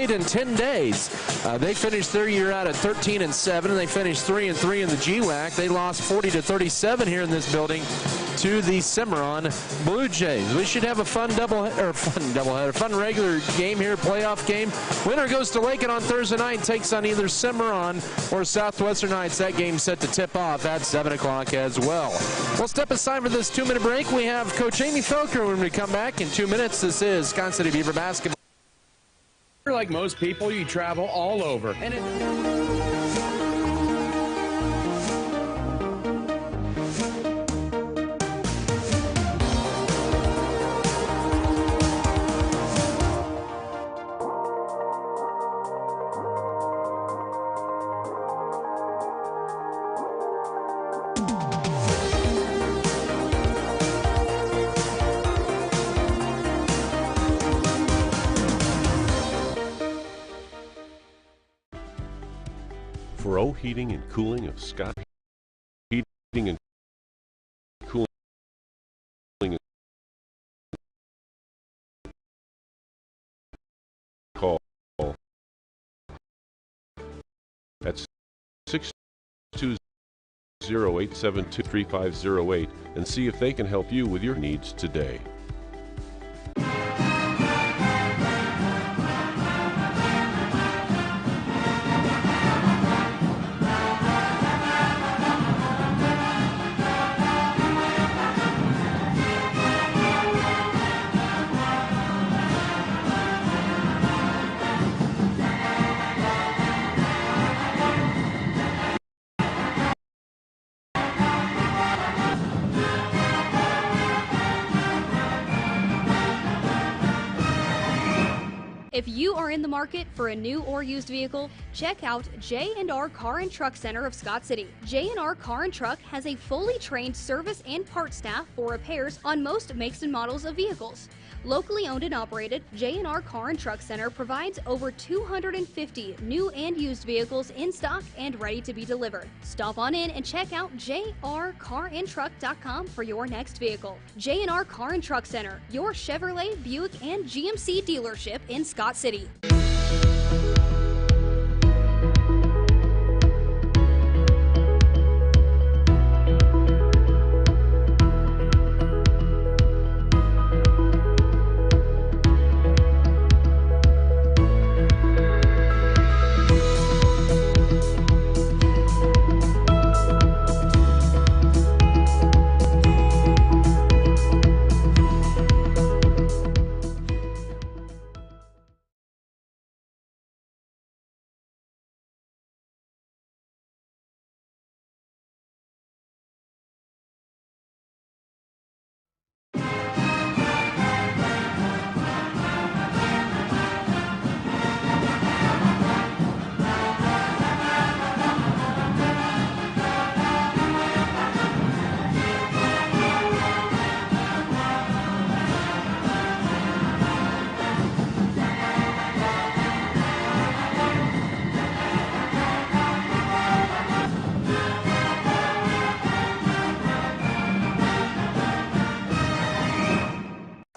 played in 10 days. They finished their year out at 13-7, and they finished 3-3 in the GWAC. They lost 40-37 here in this building to the Cimarron Blue Jays. We should have a fun regular game here, playoff game. Winner goes to Lincoln on Thursday night, takes on either Cimarron or Southwestern Heights. That game set to tip off at 7 o'clock as well. We'll step aside for this 2-minute break. We have Coach Amy Felker when we come back in 2 minutes. This is Scott City Beaver basketball. Like most people, you travel all over. For O Heating and Cooling of Scott Heating and Cooling, call at 620-872-3508 and see if they can help you with your needs today. If you are in the market for a new or used vehicle, check out J&R Car and Truck Center of Scott City. J&R Car and Truck has a fully trained service and parts staff for repairs on most makes and models of vehicles. Locally owned and operated, J&R Car and Truck Center provides over 250 new and used vehicles in stock and ready to be delivered. Stop on in and check out jrcarandtruck.com for your next vehicle. J&R Car and Truck Center, your Chevrolet, Buick, and GMC dealership in Scott City.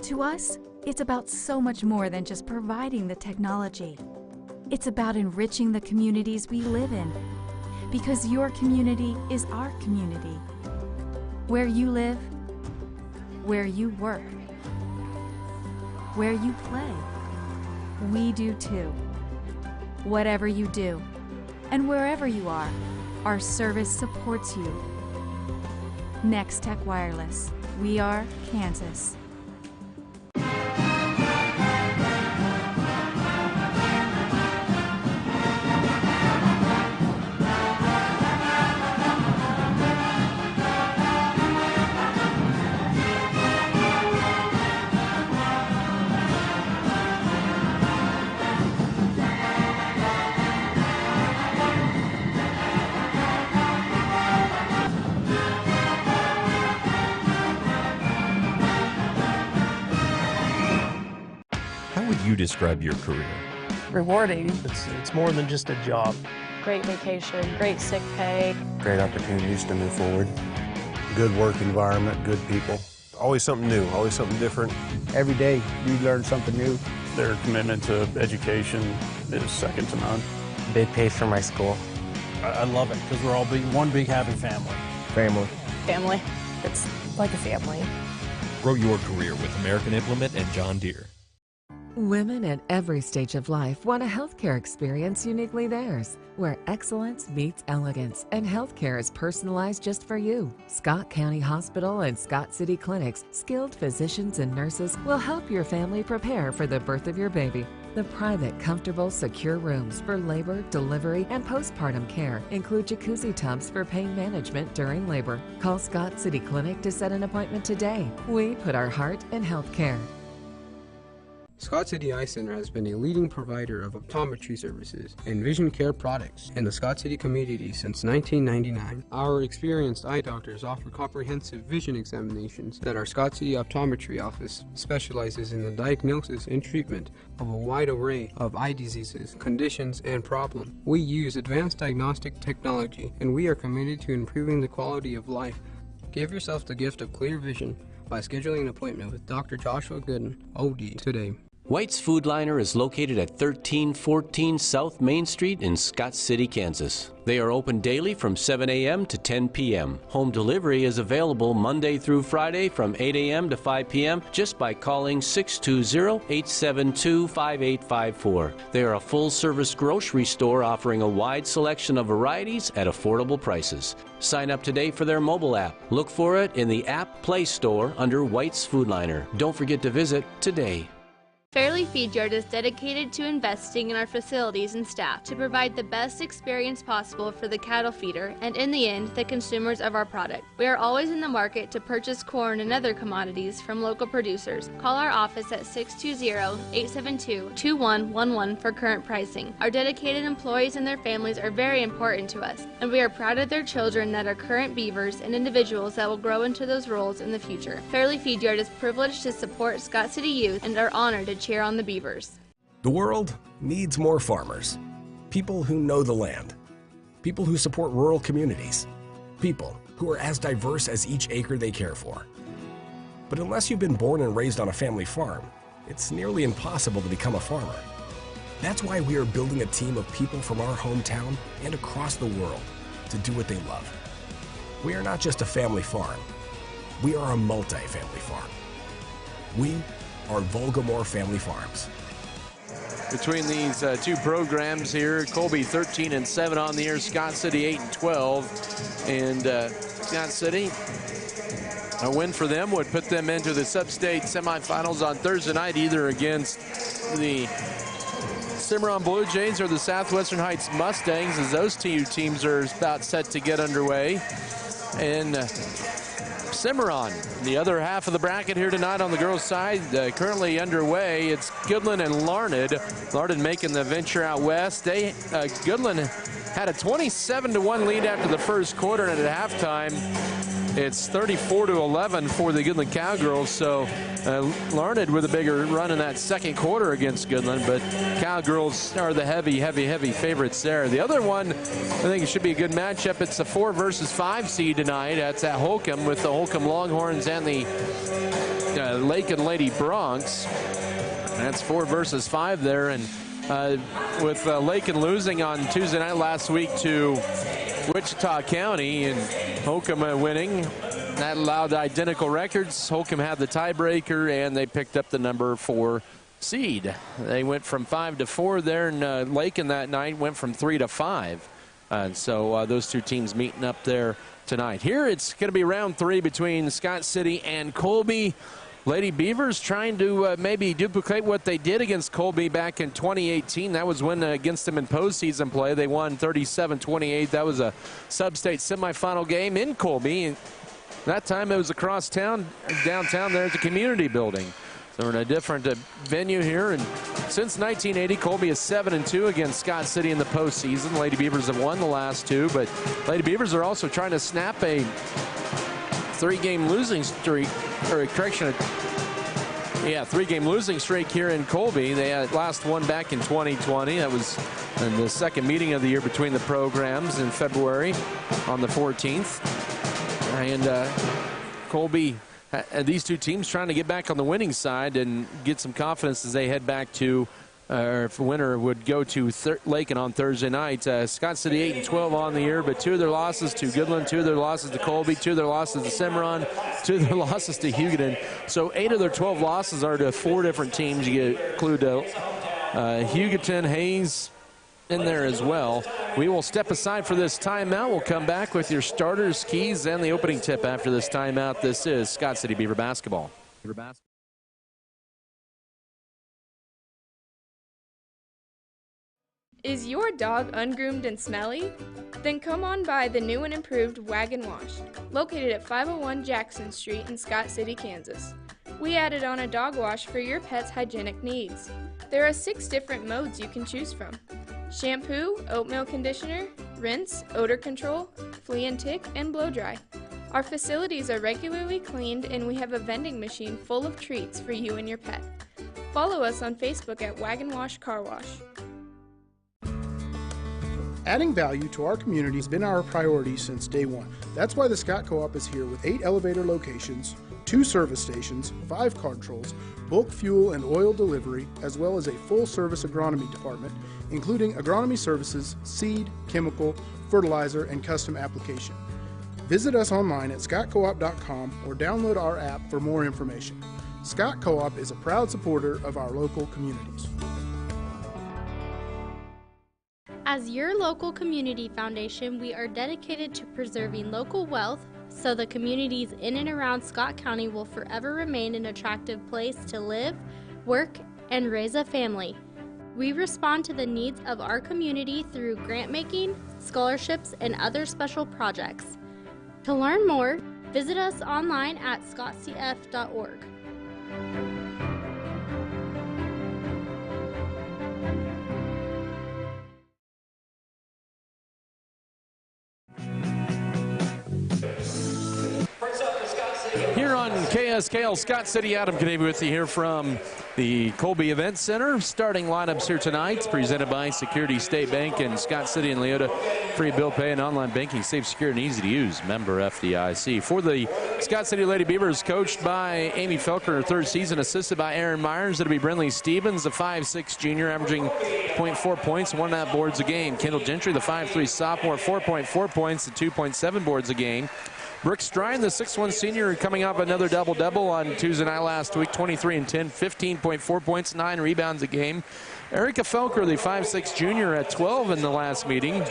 To us, it's about so much more than just providing the technology. It's about enriching the communities we live in, because your community is our community. Where you live, where you work, where you play, we do too. Whatever you do, and wherever you are, our service supports you. Next Tech Wireless, we are Kansas. How would you describe your career? Rewarding. It's more than just a job. Great vacation, great sick pay. Great opportunities to move forward. Good work environment, good people. Always something new, always something different. Every day you learn something new. Their commitment to education is second to none. They pay for my school. I love it because we're all one big happy family. Family. Family. It's like a family. Grow your career with American Implement and John Deere. Women at every stage of life want a healthcare experience uniquely theirs, where excellence meets elegance and healthcare is personalized just for you. Scott County Hospital and Scott City Clinic's skilled physicians and nurses will help your family prepare for the birth of your baby. The private, comfortable, secure rooms for labor, delivery, and postpartum care include jacuzzi tubs for pain management during labor. Call Scott City Clinic to set an appointment today. We put our heart in healthcare. Scott City Eye Center has been a leading provider of optometry services and vision care products in the Scott City community since 1999. Our experienced eye doctors offer comprehensive vision examinations that our Scott City Optometry Office specializes in the diagnosis and treatment of a wide array of eye diseases, conditions, and problems. We use advanced diagnostic technology, and we are committed to improving the quality of life. Give yourself the gift of clear vision by scheduling an appointment with Dr. Joshua Gooden, OD, today. White's Food Liner is located at 1314 South Main Street in Scott City, Kansas. They are open daily from 7 a.m. to 10 p.m. Home delivery is available Monday through Friday from 8 a.m. to 5 p.m. just by calling 620-872-5854. They are a full-service grocery store offering a wide selection of varieties at affordable prices. Sign up today for their mobile app. Look for it in the App Play Store under White's Food Liner. Don't forget to visit today. Fairleigh Feed Yard is dedicated to investing in our facilities and staff to provide the best experience possible for the cattle feeder and, in the end, the consumers of our product. We are always in the market to purchase corn and other commodities from local producers. Call our office at 620-872-2111 for current pricing. Our dedicated employees and their families are very important to us, and we are proud of their children that are current beavers and individuals that will grow into those roles in the future. Fairleigh Feed Yard is privileged to support Scott City youth and are honored to cheer on the Beavers. The world needs more farmers. People who know the land. People who support rural communities. People who are as diverse as each acre they care for. But unless you've been born and raised on a family farm, it's nearly impossible to become a farmer. That's why we are building a team of people from our hometown and across the world to do what they love. We are not just a family farm. We are a multi-family farm. We are Volgamore Family Farms. Between these two programs here, Colby 13-7 on the year, Scott City 8-12, and Scott City, a win for them would put them into the sub-state semifinals on Thursday night, either against the Cimarron Blue Jays or the Southwestern Heights Mustangs, as those two teams are about set to get underway. And Cimarron, the other half of the bracket here tonight on the girls' side, currently underway. It's Goodland and Larned. Larned making the venture out west. Goodland had a 27-1 lead after the first quarter, and at halftime, it's 34-11 for the Goodland Cowgirls. So Larned with a bigger run in that second quarter against Goodland, but Cowgirls are the heavy favorites there. The other one, I think it should be a good matchup. It's a 4 versus 5 seed tonight. That's at Holcomb with the Holcomb Longhorns and the Lake and Lady Bronx. That's 4 versus 5 there, and with Lakin losing on Tuesday night last week to Wichita County and Holcomb winning, that allowed identical records. Holcomb had the tiebreaker, and they picked up the number 4 seed. They went from 5 to 4 there, and Lakin that night went from 3 to 5. And so those two teams meeting up there tonight. Here it's going to be round 3 between Scott City and Colby. Lady Beavers trying to maybe duplicate what they did against Colby back in 2018. That was when against them in postseason play. They won 37-28. That was a sub-state semifinal game in Colby. And that time it was across town, downtown there at the community building. So we're in a different venue here. And since 1980, Colby is 7-2 against Scott City in the postseason. Lady Beavers have won the last 2, but Lady Beavers are also trying to snap a 3-game losing streak, or a correction, 3-game losing streak here in Colby. They had last one back in 2020. That was in the second meeting of the year between the programs in February on the 14th. And Colby these two teams trying to get back on the winning side and get some confidence as they head back to, if the winner would go to Lakin on Thursday night. Scott City 8-12 on the year, but 2 of their losses to Goodland, 2 of their losses to Colby, 2 of their losses to Cimarron, 2 of their losses to Hugoton. So 8 of their 12 losses are to 4 different teams. You include Hugoton, Hayes in there as well. We will step aside for this timeout. We'll come back with your starters, keys, and the opening tip after this timeout. This is Scott City Beaver basketball. Is your dog ungroomed and smelly? Then come on by the new and improved Wagon Wash, located at 501 Jackson Street in Scott City, Kansas. We added on a dog wash for your pet's hygienic needs. There are 6 different modes you can choose from: shampoo, oatmeal conditioner, rinse, odor control, flea and tick, and blow dry. Our facilities are regularly cleaned, and we have a vending machine full of treats for you and your pet. Follow us on Facebook at Wagon Wash Car Wash. Adding value to our community has been our priority since day one. That's why the Scott Co-op is here with 8 elevator locations, 2 service stations, 5 car trolls, bulk fuel and oil delivery, as well as a full-service agronomy department, including agronomy services, seed, chemical, fertilizer, and custom application. Visit us online at scottcoop.com or download our app for more information. Scott Co-op is a proud supporter of our local communities. As your local community foundation, we are dedicated to preserving local wealth so the communities in and around Scott County will forever remain an attractive place to live, work, and raise a family. We respond to the needs of our community through grant making, scholarships, and other special projects. To learn more, visit us online at scottcf.org. Here on KSKL Scott City, Adam Kadavy with you here from the Colby Event Center. Starting lineups here tonight, presented by Security State Bank in Scott City and Leota. Free bill pay and online banking, safe, secure, and easy to use. Member FDIC. For the Scott City Lady Beavers, coached by Amy Felker in her 3rd season, assisted by Aaron Myers. It'll be Brinley Stevens, the 5'6" junior, averaging 0.4 points, 1.5 boards a game. Kendall Gentry, the 5'3" sophomore, 4.4 points and 2.7 boards a game. Brooke Strine, the 6'1" senior, coming off another double-double on Tuesday night last week, 23 and 10, 15.4 points, 9 rebounds a game. Erica Felker, the 5'6" junior, at 12 in the last meeting.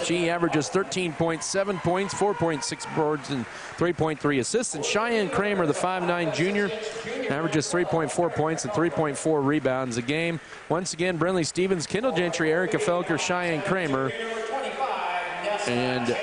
She averages 13.7 points, 4.6 boards, and 3.3 assists. And Cheyenne Kramer, the 5'9" junior, averages 3.4 points and 3.4 rebounds a game. Once again, Brinley Stevens, Kendall Gentry, Erica Felker, Cheyenne Kramer, and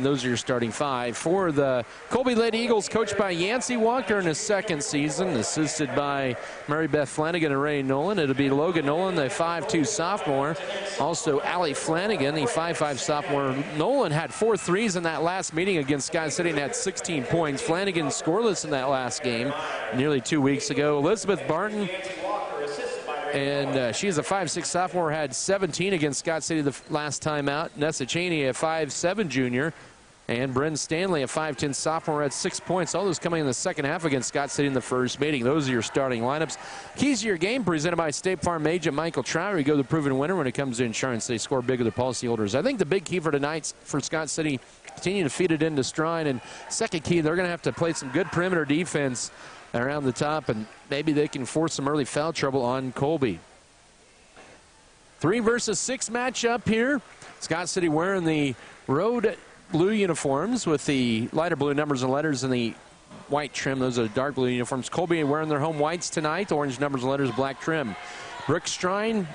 those are your starting 5. For the Colby Lady Eagles, coached by Yancey Walker in his 2nd season, assisted by Mary Beth Flanagan and Ray Nolan. It'll be Logan Nolan, the 5'2" sophomore. Also, Allie Flanagan, the 5'5" sophomore. Nolan had 4 threes in that last meeting against Scott City and had 16 points. Flanagan scoreless in that last game nearly 2 weeks ago. Elizabeth Barton, and she's a 5'6" sophomore, had 17 against Scott City the last time out. Nessa Cheney, a 5'7" junior, and Bryn Stanley, a 5'10" sophomore, had 6 points. All those coming in the second half against Scott City in the first meeting. Those are your starting lineups. Keys to your game presented by State Farm agent Michael Trower. You go the proven winner when it comes to insurance. They score big with their policyholders. I think the big key for tonight for Scott City, continue to feed it into Strine. And second key, they're going to have to play some good perimeter defense around the top, and maybe they can force some early foul trouble on Colby. 3 versus 6 matchup here. Scott City wearing the road blue uniforms with the lighter blue numbers and letters and the white trim. Those are dark blue uniforms. Colby wearing their home whites tonight, orange numbers and letters, black trim. Brooke Strine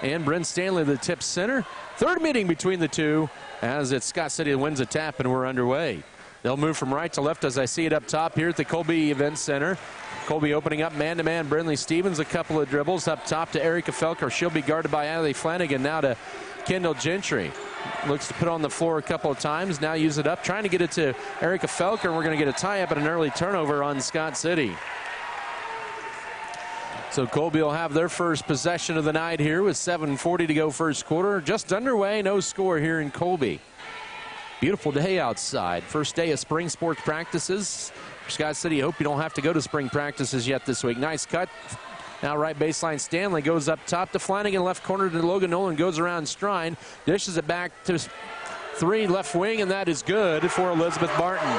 and Bryn Stanley, the tip center. 3rd meeting between the two as it's Scott City wins a tap and we're underway. They'll move from right to left as I see it up top here at the Colby Event Center. Colby opening up man-to-man. Brinley Stevens, a couple of dribbles up top to Erica Felker. She'll be guarded by Allie Flanagan. Now to Kendall Gentry. Looks to put on the floor a couple of times. Now use it up. Trying to get it to Erica Felker. We're going to get a tie-up and an early turnover on Scott City. So Colby will have their first possession of the night here with 7:40 to go first quarter. Just underway, no score here in Colby. Beautiful day outside. First day of spring sports practices. Scott City, hope you don't have to go to spring practices yet this week. Nice cut. Now right baseline, Stanley goes up top to Flanagan, left corner to Logan Nolan, goes around Strine, dishes it back to 3 left wing, and that is good for Elizabeth Barton.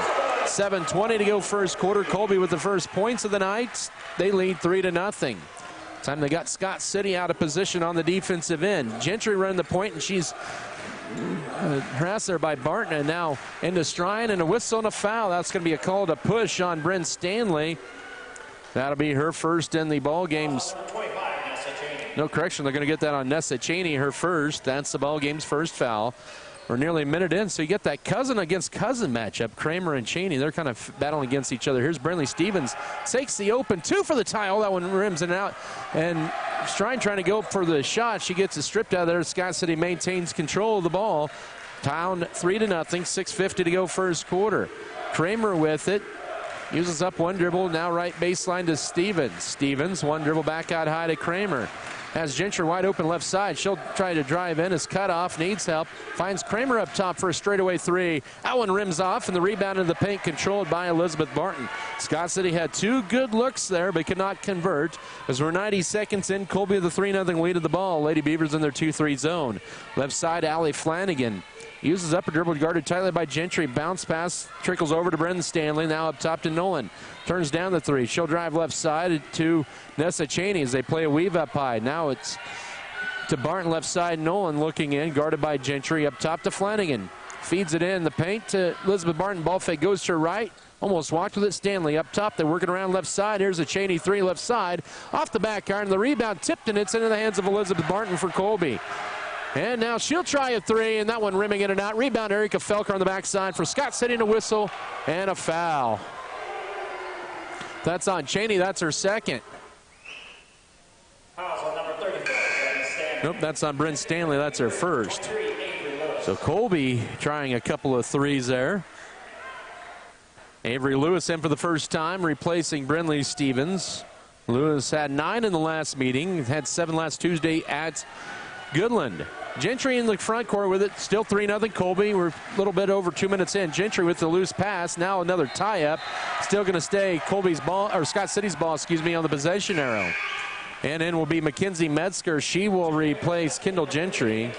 7:20 to go first quarter. Colby with the first points of the night. They lead 3-0. Time they got Scott City out of position on the defensive end. Gentry running the point, and she's harassed there by Barton, and now into Strine, and a whistle and a foul. That's going to be a call to push on Bryn Stanley. That'll be her first in the ball games. No correction, they're going to get that on Nessa Cheney, her first. That's the ball game's first foul. We're nearly a minute in, so you get that cousin against cousin matchup. Kramer and Cheney, they're kind of battling against each other. Here's Brinley Stevens, takes the open 2 for the tie. Oh, that one rims and out. And Strine trying to go for the shot. She gets it stripped out of there. Scott City maintains control of the ball. Town 3-0, 6:50 to go first quarter. Kramer with it. Uses up one dribble, now right baseline to Stevens. Stevens, one dribble back out high to Kramer. Has Gentry wide open left side. She'll try to drive in. Is cut off, needs help. Finds Kramer up top for a straightaway 3. That one rims off, and the rebound in the paint controlled by Elizabeth Barton. Scott City had 2 good looks there, but could not convert. As we're 90 seconds in, Colby with the 3-0 lead of the ball. Lady Beavers in their 2-3 zone. Left side, Allie Flanagan. Uses up a dribble, guarded tightly by Gentry. Bounce pass, trickles over to Brendan Stanley. Now up top to Nolan. Turns down the 3. She'll drive left side to Nessa Cheney as they play a weave up high. Now it's to Barton left side. Nolan looking in, guarded by Gentry. Up top to Flanagan. Feeds it in the paint to Elizabeth Barton. Ball fake goes to her right. Almost walked with it. Stanley up top. They're working around left side. Here's a Cheney 3 left side. Off the back iron. The rebound tipped, and it's into the hands of Elizabeth Barton for Colby. And now she'll try a 3, and that one rimming in and out. Rebound, Erica Felker on the backside for Scott City, and a whistle and a foul. That's on Cheney. That's her second. Nope, that's on Bryn Stanley. That's her first. So Colby trying a couple of 3s there. Avery Lewis in for the first time, replacing Brinley Stevens. Lewis had 9 in the last meeting, had 7 last Tuesday at Goodland. Gentry in the front court with it, still 3-0 Colby. We're a little bit over 2 minutes in. Gentry with the loose pass, now another tie-up. Still going to stay Colby's ball, or Scott City's ball, excuse me, on the possession arrow. And in will be Mackenzie Metzger. She will replace Kendall Gentry.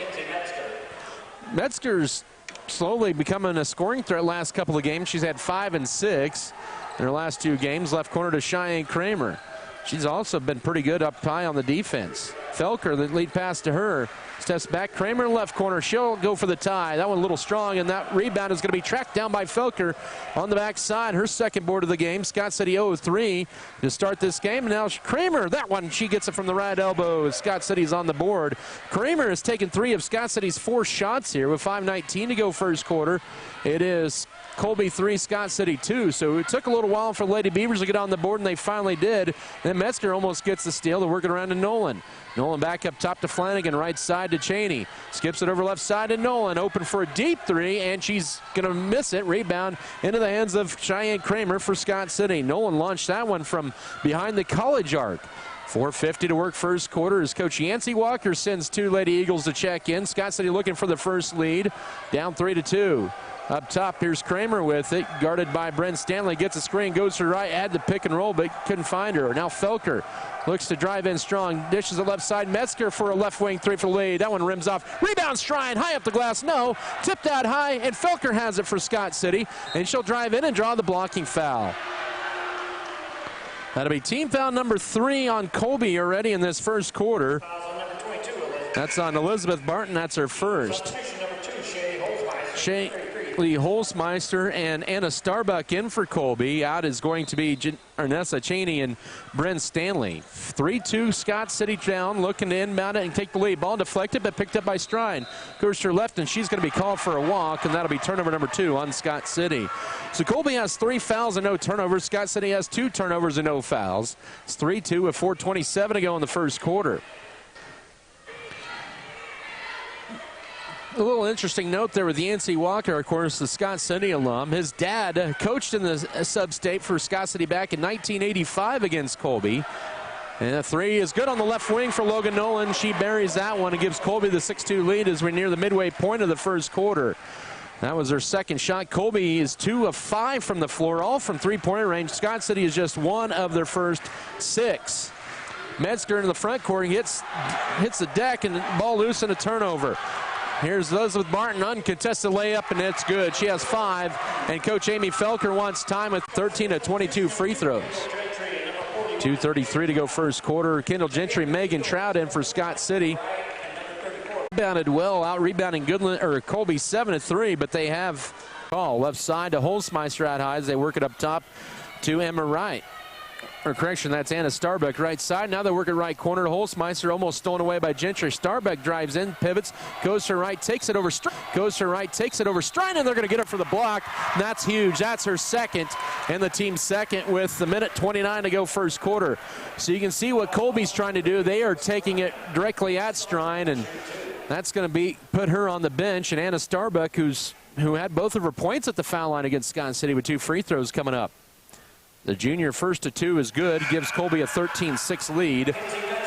Metzger's slowly becoming a scoring threat last couple of games. She's had 5 and 6 in her last 2 games. Left corner to Cheyenne Kramer. She's also been pretty good up high on the defense. Felker, the lead pass to her. Steps back, Kramer left corner. She'll go for the tie. That one a little strong, and that rebound is going to be tracked down by Felker on the backside. Her second board of the game. Scott City 0-3 to start this game. Now Kramer, that one, she gets it from the right elbow. Scott City's on the board. Kramer has taken 3 of Scott City's 4 shots here with 5:19 to go first quarter. It is Colby 3, Scott City 2. So it took a little while for Lady Beavers to get on the board, and they finally did. Then Metzger almost gets the steal. They're working around to Nolan. Nolan back up top to Flanagan, right side to Cheney. Skips it over left side to Nolan, open for a deep 3, and she's going to miss it. Rebound into the hands of Cheyenne Kramer for Scott City. Nolan launched that one from behind the college arc. 4:50 to work first quarter as Coach Yancey Walker sends 2 Lady Eagles to check in. Scott City looking for the first lead, down 3-2. Up top, here's Kramer with it, guarded by Bryn Stanley. Gets a screen, goes to the right, had the pick and roll, but couldn't find her. Now Felker looks to drive in strong, dishes the left side. Metzger for a left wing 3 for the lead. That one rims off. Rebound, Strine, high up the glass, no. Tipped out high, and Felker has it for Scott City, and she'll drive in and draw the blocking foul. That'll be team foul number 3 on Colby already in this first quarter. That's on Elizabeth Barton. That's her first. Lee Holzmeister and Anna Starbuck in for Colby. Out is going to be Nessa Cheney and Bryn Stanley. 3-2 Scott City down, looking to inbound it and take the lead. Ball deflected, but picked up by Strine. Goes to her left, and she's going to be called for a walk, and that'll be turnover number 2 on Scott City. So Colby has 3 fouls and no turnovers. Scott City has 2 turnovers and no fouls. It's 3-2 with 4:27 to go in the first quarter. A little interesting note there with Yancey Walker, of course, the Scott City alum. His dad coached in the sub-state for Scott City back in 1985 against Colby. And a 3 is good on the left wing for Logan Nolan. She buries that one and gives Colby the 6-2 lead as we're near the midway point of the first quarter. That was her second shot. Colby is 2 of 5 from the floor, all from three-point range. Scott City is just 1 of their first 6. Metzger into the front court. He hits the deck, and the ball loose and a turnover. Here's Elizabeth Martin, uncontested layup, and it's good. She has 5, and Coach Amy Felker wants time with 13 of 22 free throws. 2:33 to go first quarter. Kendall Gentry, Megan Trout in for Scott City. Rebounded well, out rebounding Colby 7 of 3, but they have call left side to Holzmeister out high as they work it up top to Emma Wright. Or correction, that's Anna Starbuck right side. Now they work it right corner to Holzmeister, almost stolen away by Gentry. Starbuck drives in, pivots, goes to her right, takes it over Strine, and they're going to get it for the block. And that's huge. That's her second, and the team's second with a minute 29 to go first quarter. So you can see what Colby's trying to do. They are taking it directly at Strine, and that's going to put her on the bench. And Anna Starbuck, who had both of her points at the foul line against Scott City with 2 free throws coming up. The junior first to 2 is good, gives Colby a 13-6 lead.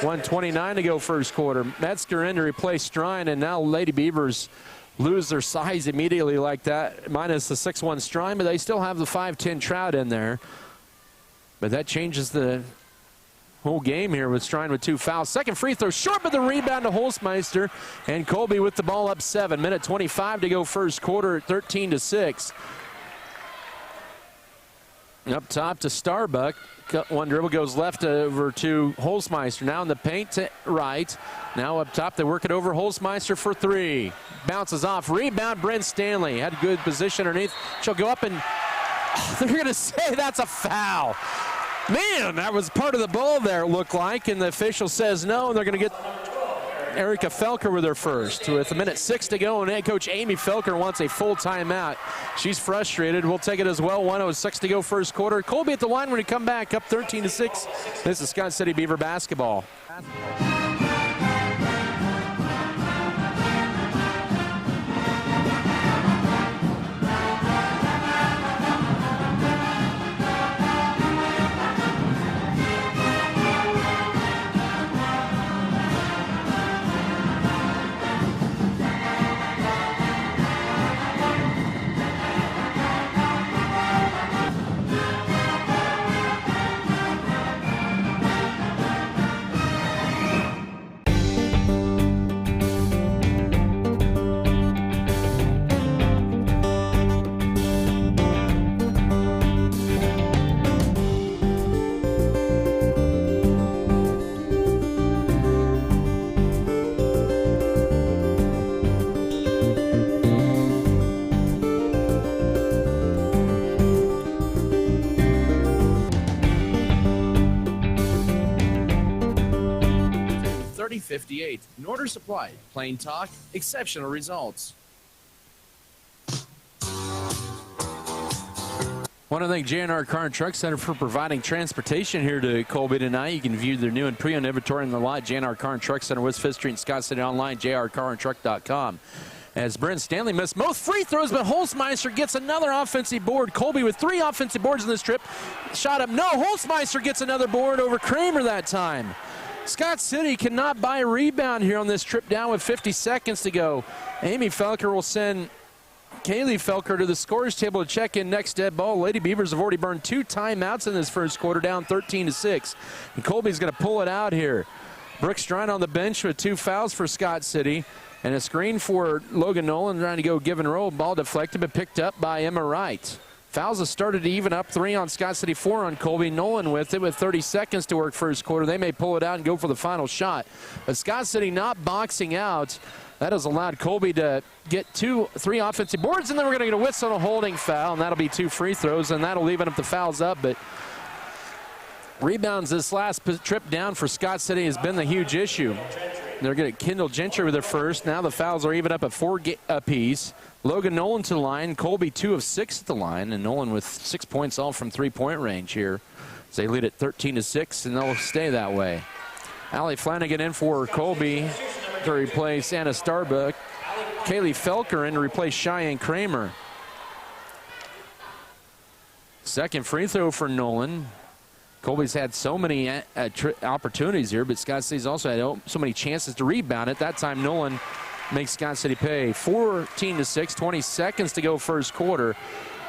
1:29 to go first quarter. Metzger in to replace Strine, and now Lady Beavers lose their size immediately like that, minus the 6'1 Strine, but they still have the 5'10 Trout in there. But that changes the whole game here with Strine with 2 fouls. Second free throw short, but the rebound to Holzmeister, and Colby with the ball up 7. Minute 25 to go first quarter at 13-6. Up top to Starbuck. One dribble goes left over to Holzmeister. Now in the paint to right. Now up top, they work it over Holzmeister for 3. Bounces off. Rebound, Bryn Stanley. Had good position underneath. She'll go up, and they're going to say that's a foul. Man, that was part of the ball there, it looked like, and the official says no, and they're going to get Erica Felker with her first. With a minute 6 to go, and head coach Amy Felker wants a full timeout. She's frustrated. We'll take it as well. 1:06 to go first quarter. Colby at the line when we come back, up 13-6. This is Scott City Beaver basketball. 3058. Norder Supply. Plain talk, exceptional results. Want to thank J&R Car and Truck Center for providing transportation here to Colby tonight. You can view their new and pre-owned inventory in the lot. J&R Car and Truck Center, West 5th Street in Scott City, online, jrcarandtruck.com. As Bryn Stanley missed both free throws, but Holzmeister gets another offensive board. Colby with 3 offensive boards in this trip. Shot up, no, Holzmeister gets another board over Kramer that time. Scott City cannot buy a rebound here on this trip down with 50 seconds to go. Amy Felker will send Kaylee Felker to the scorers table to check in next dead ball. Lady Beavers have already burned 2 timeouts in this first quarter, down 13-6. And Colby's going to pull it out here. Brooke Strine on the bench with 2 fouls for Scott City. And a screen for Logan Nolan trying to go give and roll. Ball deflected but picked up by Emma Wright. Fouls have started to even up. 3 on Scott City, 4 on Colby. Nolan with it with 30 seconds to work first quarter. They may pull it out and go for the final shot. But Scott City not boxing out. That has allowed Colby to get 3 offensive boards, and then we're going to get a whistle and a holding foul, and that'll be 2 free throws, and that'll even up the fouls up. But rebounds this last trip down for Scott City has been the huge issue. They're going to Kendall Gentry with their first. Now the fouls are even up at 4 apiece. Logan Nolan to the line. Colby 2 of 6 at the line, and Nolan with 6 points all from 3-point range here. So they lead at 13-6, and they'll stay that way. Allie Flanagan in for Colby to replace Anna Starbuck. Kaylee Felker in to replace Cheyenne Kramer. Second free throw for Nolan. Colby's had so many opportunities here, but Scott City's also had so many chances to rebound it. That time Nolan makes Scott City pay. 14-6, 20 seconds to go first quarter.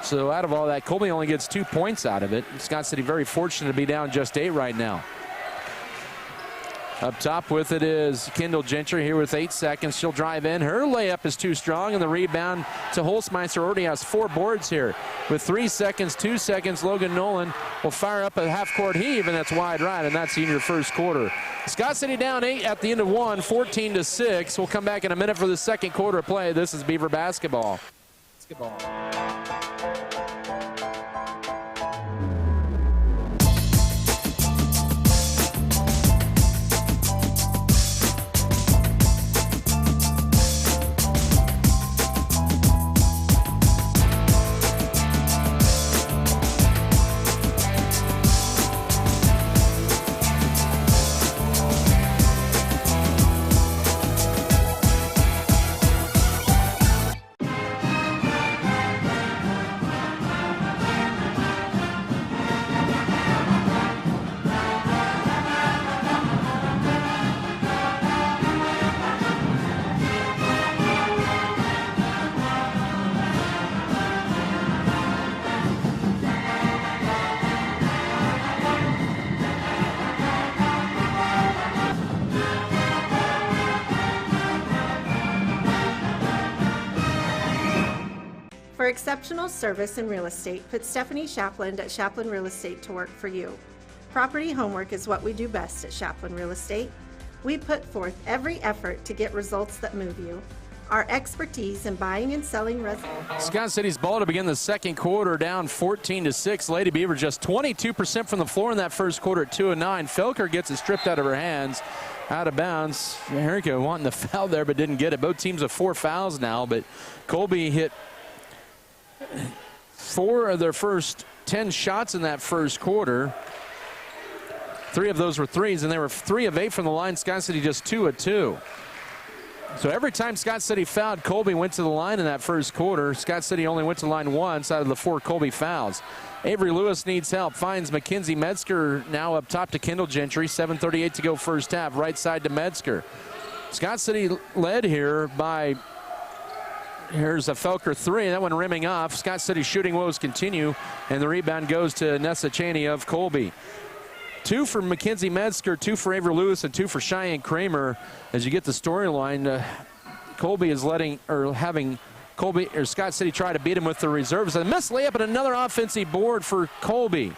So out of all that, Colby only gets 2 points out of it. Scott City very fortunate to be down just 8 right now. Up top with it is Kendall Gentry here with 8 seconds. She'll drive in. Her layup is too strong, and the rebound to Holzmeister. Already has 4 boards here. With 3 seconds, 2 seconds, Logan Nolan will fire up a half-court heave, and that's wide right, and that's in your first quarter. Scott City down 8 at the end of 1, 14-6. We'll come back in a minute for the second quarter of play. This is Beaver basketball. For exceptional service in real estate, put Stephanie Shapland at Shapland Real Estate to work for you. Property homework is what we do best at Shapland Real Estate. We put forth every effort to get results that move you. Our expertise in buying and selling residential. Scott City's ball to begin the second quarter, down 14-6. Lady Beaver just 22% from the floor in that first quarter at 2 of 9. Felker gets it stripped out of her hands. Out of bounds. Erica wanting the foul there but didn't get it. Both teams have 4 fouls now, but Colby hit 4 of their first 10 shots in that first quarter. 3 of those were threes, and they were 3 of 8 from the line. Scott City just 2 of 2. So every time Scott City fouled, Colby went to the line in that first quarter. Scott City only went to the line once out of the 4 Colby fouls. Avery Lewis needs help. Finds Mackenzie Metzger now up top to Kendall Gentry. 7:38 to go first half. Right side to Metzger. Scott City led here by... Here's a Felker 3. That one rimming off. Scott City shooting woes continue, and the rebound goes to Nessa Cheney of Colby. 2 for Mackenzie Metzger, 2 for Avery Lewis, and 2 for Cheyenne Kramer. As you get the storyline, Colby is having Scott City try to beat him with the reserves. A missed layup and another offensive board for Colby.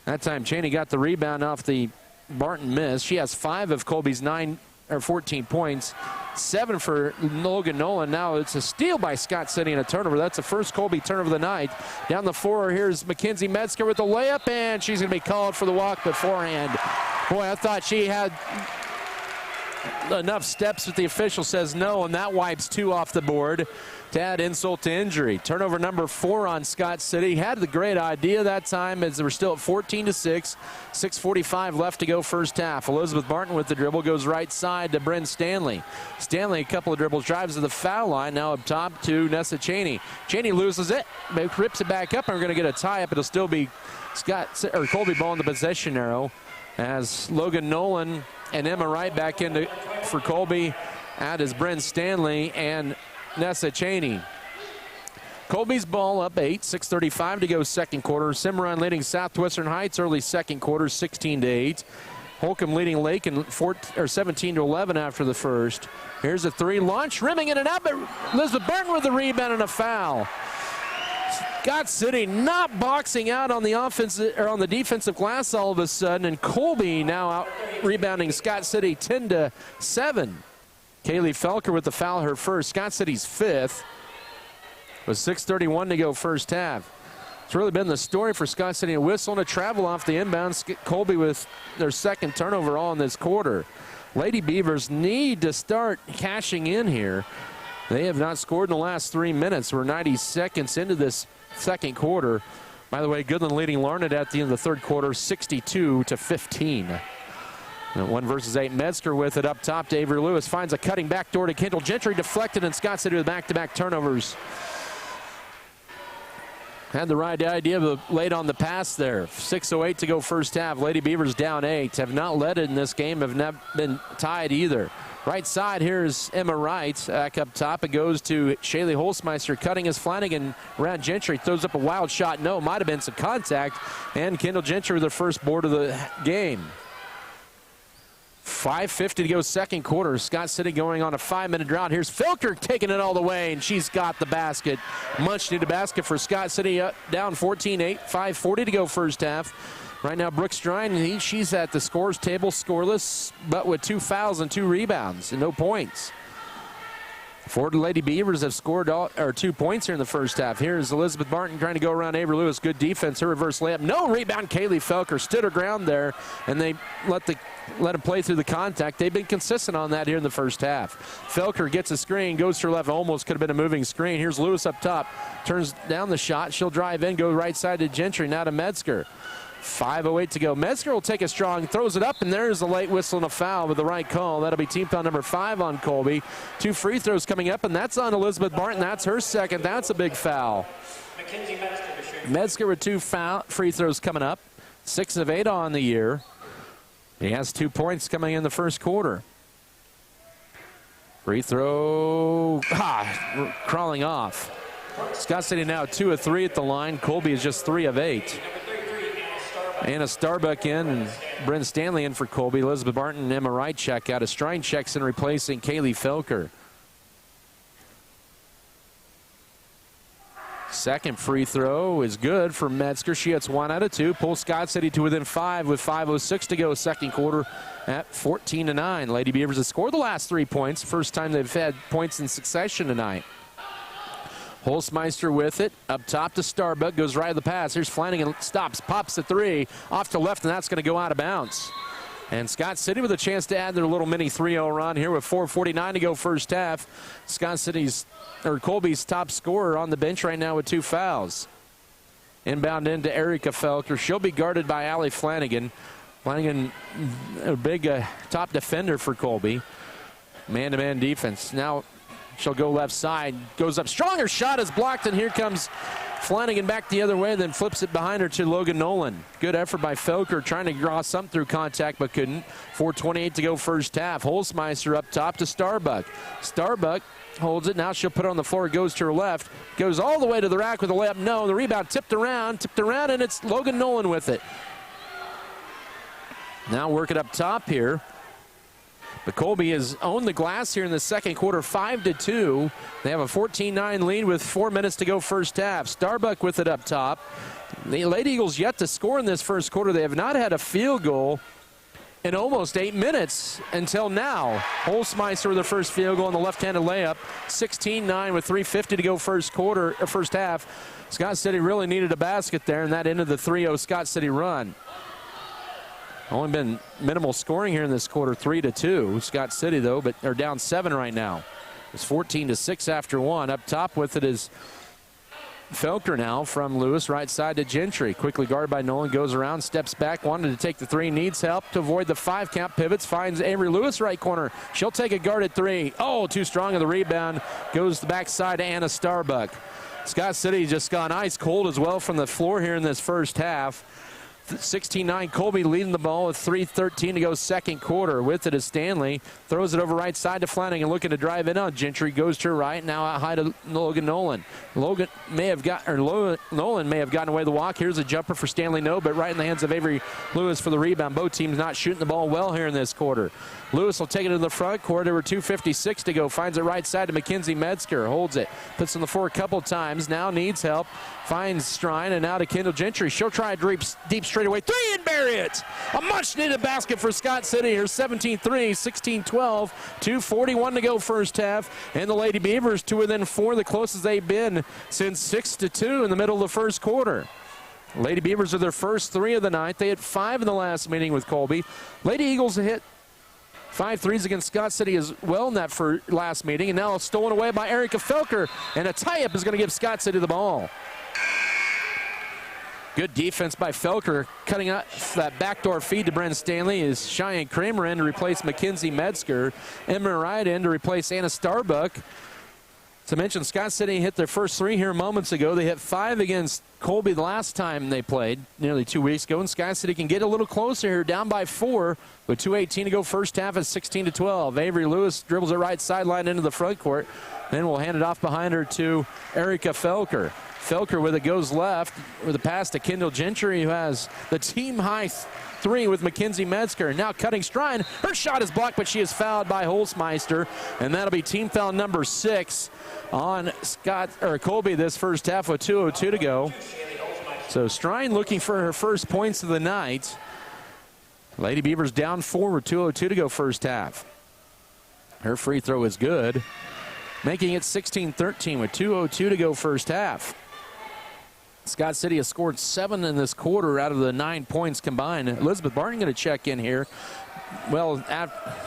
That time Cheney got the rebound off the Barton miss. She has 5 of Colby's 14 points. 7 for Logan Nolan. Now it's a steal by Scott City and a turnover. That's the first Colby turnover of the night. Down the floor, here's Mackenzie Metzger with the layup, and she's going to be called for the walk beforehand. Boy, I thought she had enough steps, but the official says no, and that wipes 2 off the board to add insult to injury. Turnover number 4 on Scott City. Had the great idea that time as they were still at 14-6. 6:45 left to go first half. Elizabeth Martin with the dribble goes right side to Bryn Stanley. Stanley, a couple of dribbles, drives to the foul line. Now up top to Nessa Cheney. Cheney loses it, rips it back up, and we're going to get a tie-up. It'll still be Colby ball in the possession arrow as Logan Nolan and Emma Wright back into for Colby. Out is Bryn Stanley and Nessa Cheney. Colby's ball up 8, 6:35 to go second quarter. Cimarron leading Southwestern Heights early second quarter, 16-8. Holcomb leading Lake in 17-11 after the first. Here's a 3 launch, rimming in and out, but Elizabeth Burton with the rebound and a foul. Scott City not boxing out on the offensive or on the defensive glass all of a sudden, and Colby now out rebounding Scott City 10-7. Kaylee Felker with the foul, her first. Scott City's 5th. With 6:31 to go first half. It's really been the story for Scott City. A whistle and a travel off the inbound. Colby with their second turnover all in this quarter. Lady Beavers need to start cashing in here. They have not scored in the last 3 minutes. We're 90 seconds into this second quarter. By the way, Goodland leading Larned at the end of the third quarter, 62-15. 1 versus 8. Metzger with it up top to Avery Lewis. Finds a cutting back door to Kendall Gentry. Deflected, and Scott City with back-to-back turnovers. Had the right idea, but late on the pass there. 6:08 to go first half. Lady Beavers down 8. Have not led it in this game. Have not been tied either. Right side, here's Emma Wright. Back up top, it goes to Shaylee Holzmeister. Cutting is Flanagan around Gentry. Throws up a wild shot. No, might have been some contact. And Kendall Gentry with the first board of the game. 5:50 to go second quarter. Scott City going on a 5-minute drought. Here's Filker taking it all the way, and she's got the basket. Much needed basket for Scott City, down 14-8. 5:40 to go first half. Right now, Brooke Strine, she's at the scores table, scoreless, but with 2 fouls and 2 rebounds and no points. Ford Lady Beavers have scored 2 points here in the first half. Here's Elizabeth Martin trying to go around Avery Lewis. Good defense. Her reverse layup. No rebound. Kaylee Felker stood her ground there, and they let him play through the contact. They've been consistent on that here in the first half. Felker gets a screen, goes to her left. Almost could have been a moving screen. Here's Lewis up top. Turns down the shot. She'll drive in, go right side to Gentry. Now to Metzger. 5:08 to go. Metzger will take a strong, throws it up, and there's a late whistle and a foul with the right call. That'll be team foul number 5 on Colby. 2 free throws coming up, and that's on Elizabeth Martin. That's her second. That's a big foul. Metzger with 2 free throws coming up. 6 of 8 on the year. He has 2 points coming in the first quarter. Free throw, crawling off. Scott City now 2 of 3 at the line. Colby is just 3 of 8. Anna Starbuck in, and Bryn Stanley in for Colby. Elizabeth Martin and Emma Wright check out. A Strine checks in, replacing Kaylee Felker. Second free throw is good for Metzger. She hits 1 out of 2. Pulls Scott City to within 5 with 5:06 to go second quarter at 14-9. Lady Beavers have scored the last 3 points. First time they've had points in succession tonight. Holzmeister with it, up top to Starbuck, goes right of the pass. Here's Flanagan, stops, pops the 3, off to left, and that's going to go out of bounds. And Scott City with a chance to add their little mini 3-0 run here with 4:49 to go first half. Colby's top scorer on the bench right now with 2 fouls. Inbound into Erica Felker. She'll be guarded by Allie Flanagan. Flanagan, a big top defender for Colby. Man-to-man defense. Now she'll go left side, goes up, stronger shot is blocked, and here comes Flanagan back the other way, then flips it behind her to Logan Nolan. Good effort by Felker, trying to draw something through contact, but couldn't. 4:28 to go first half. Holzmeister up top to Starbuck. Starbuck holds it, now she'll put it on the floor, goes to her left, goes all the way to the rack with a layup. No, the rebound tipped around, and it's Logan Nolan with it. Now work it up top here. But Colby has owned the glass here in the second quarter, 5-2. They have a 14-9 lead with 4 minutes to go first half. Starbuck with it up top. The Lady Eagles yet to score in this first quarter. They have not had a field goal in almost 8 minutes until now. Holzmeister with the first field goal on the left-handed layup. 16-9 with 3:50 to go first half. Scott City really needed a basket there, and that ended the 3-0 Scott City run. Only been minimal scoring here in this quarter, 3-2. Scott City, though, but they're down 7 right now. It's 14-6 after 1. Up top with it is Felker now from Lewis, right side to Gentry. Quickly guarded by Nolan, goes around, steps back, wanted to take the 3, needs help to avoid the 5-count, pivots, finds Avery Lewis right corner. She'll take a guarded 3. Oh, too strong of the rebound. Goes the backside to Anna Starbuck. Scott City just gone ice cold as well from the floor here in this first half. 16-9, Colby leading the ball with 3:13 to go second quarter. With it is Stanley. Throws it over right side to Flanagan, looking to drive in on Gentry. Goes to her right, now out high to Logan Nolan. Nolan may have gotten away the walk. Here's a jumper for Stanley, no, but right in the hands of Avery Lewis for the rebound. Both teams not shooting the ball well here in this quarter. Lewis will take it to the front court. There were 2:56 to go. Finds it right side to Mackenzie Metzger. Holds it. Puts on the floor a couple times. Now needs help. Finds Strine, and now to Kendall Gentry. She'll try a deep straightaway 3 and bury it. A much-needed basket for Scott City here. 17-3, 16-12, 2:41 to go first half. And the Lady Beavers to within 4, the closest they've been since 6-2 in the middle of the first quarter. Lady Beavers are their first 3 of the night. They had 5 in the last meeting with Colby. Lady Eagles hit 5 threes against Scott City as well in that last meeting, and now stolen away by Erica Felker, and a tie-up is going to give Scott City the ball. Good defense by Felker, cutting out that backdoor feed to Brent Stanley. Is Cheyenne Kramer in to replace Mackenzie Metzger. Emma Wright in to replace Anna Starbuck. To mention, Scott City hit their first 3 here moments ago. They hit 5 against Colby the last time they played, nearly 2 weeks ago, and Sky City can get a little closer here, down by 4 with 2:18 to go first half at 16-12. Avery Lewis dribbles it right sideline into the front court. Then we'll hand it off behind her to Erica Felker. Felker with it goes left with a pass to Kendall Gentry, who has the team-high 3 with Mackenzie Metzger. Now cutting stride. Her shot is blocked, but she is fouled by Holzmeister, and that'll be team foul number 6 on Colby this first half with 2:02 to go. So Strine looking for her first points of the night. Lady Beavers down 4 with 2:02 to go first half. Her free throw is good, making it 16-13 with 2:02 to go first half. Scott City has scored 7 in this quarter out of the 9 points combined. Elizabeth Barton going to check in here. Well,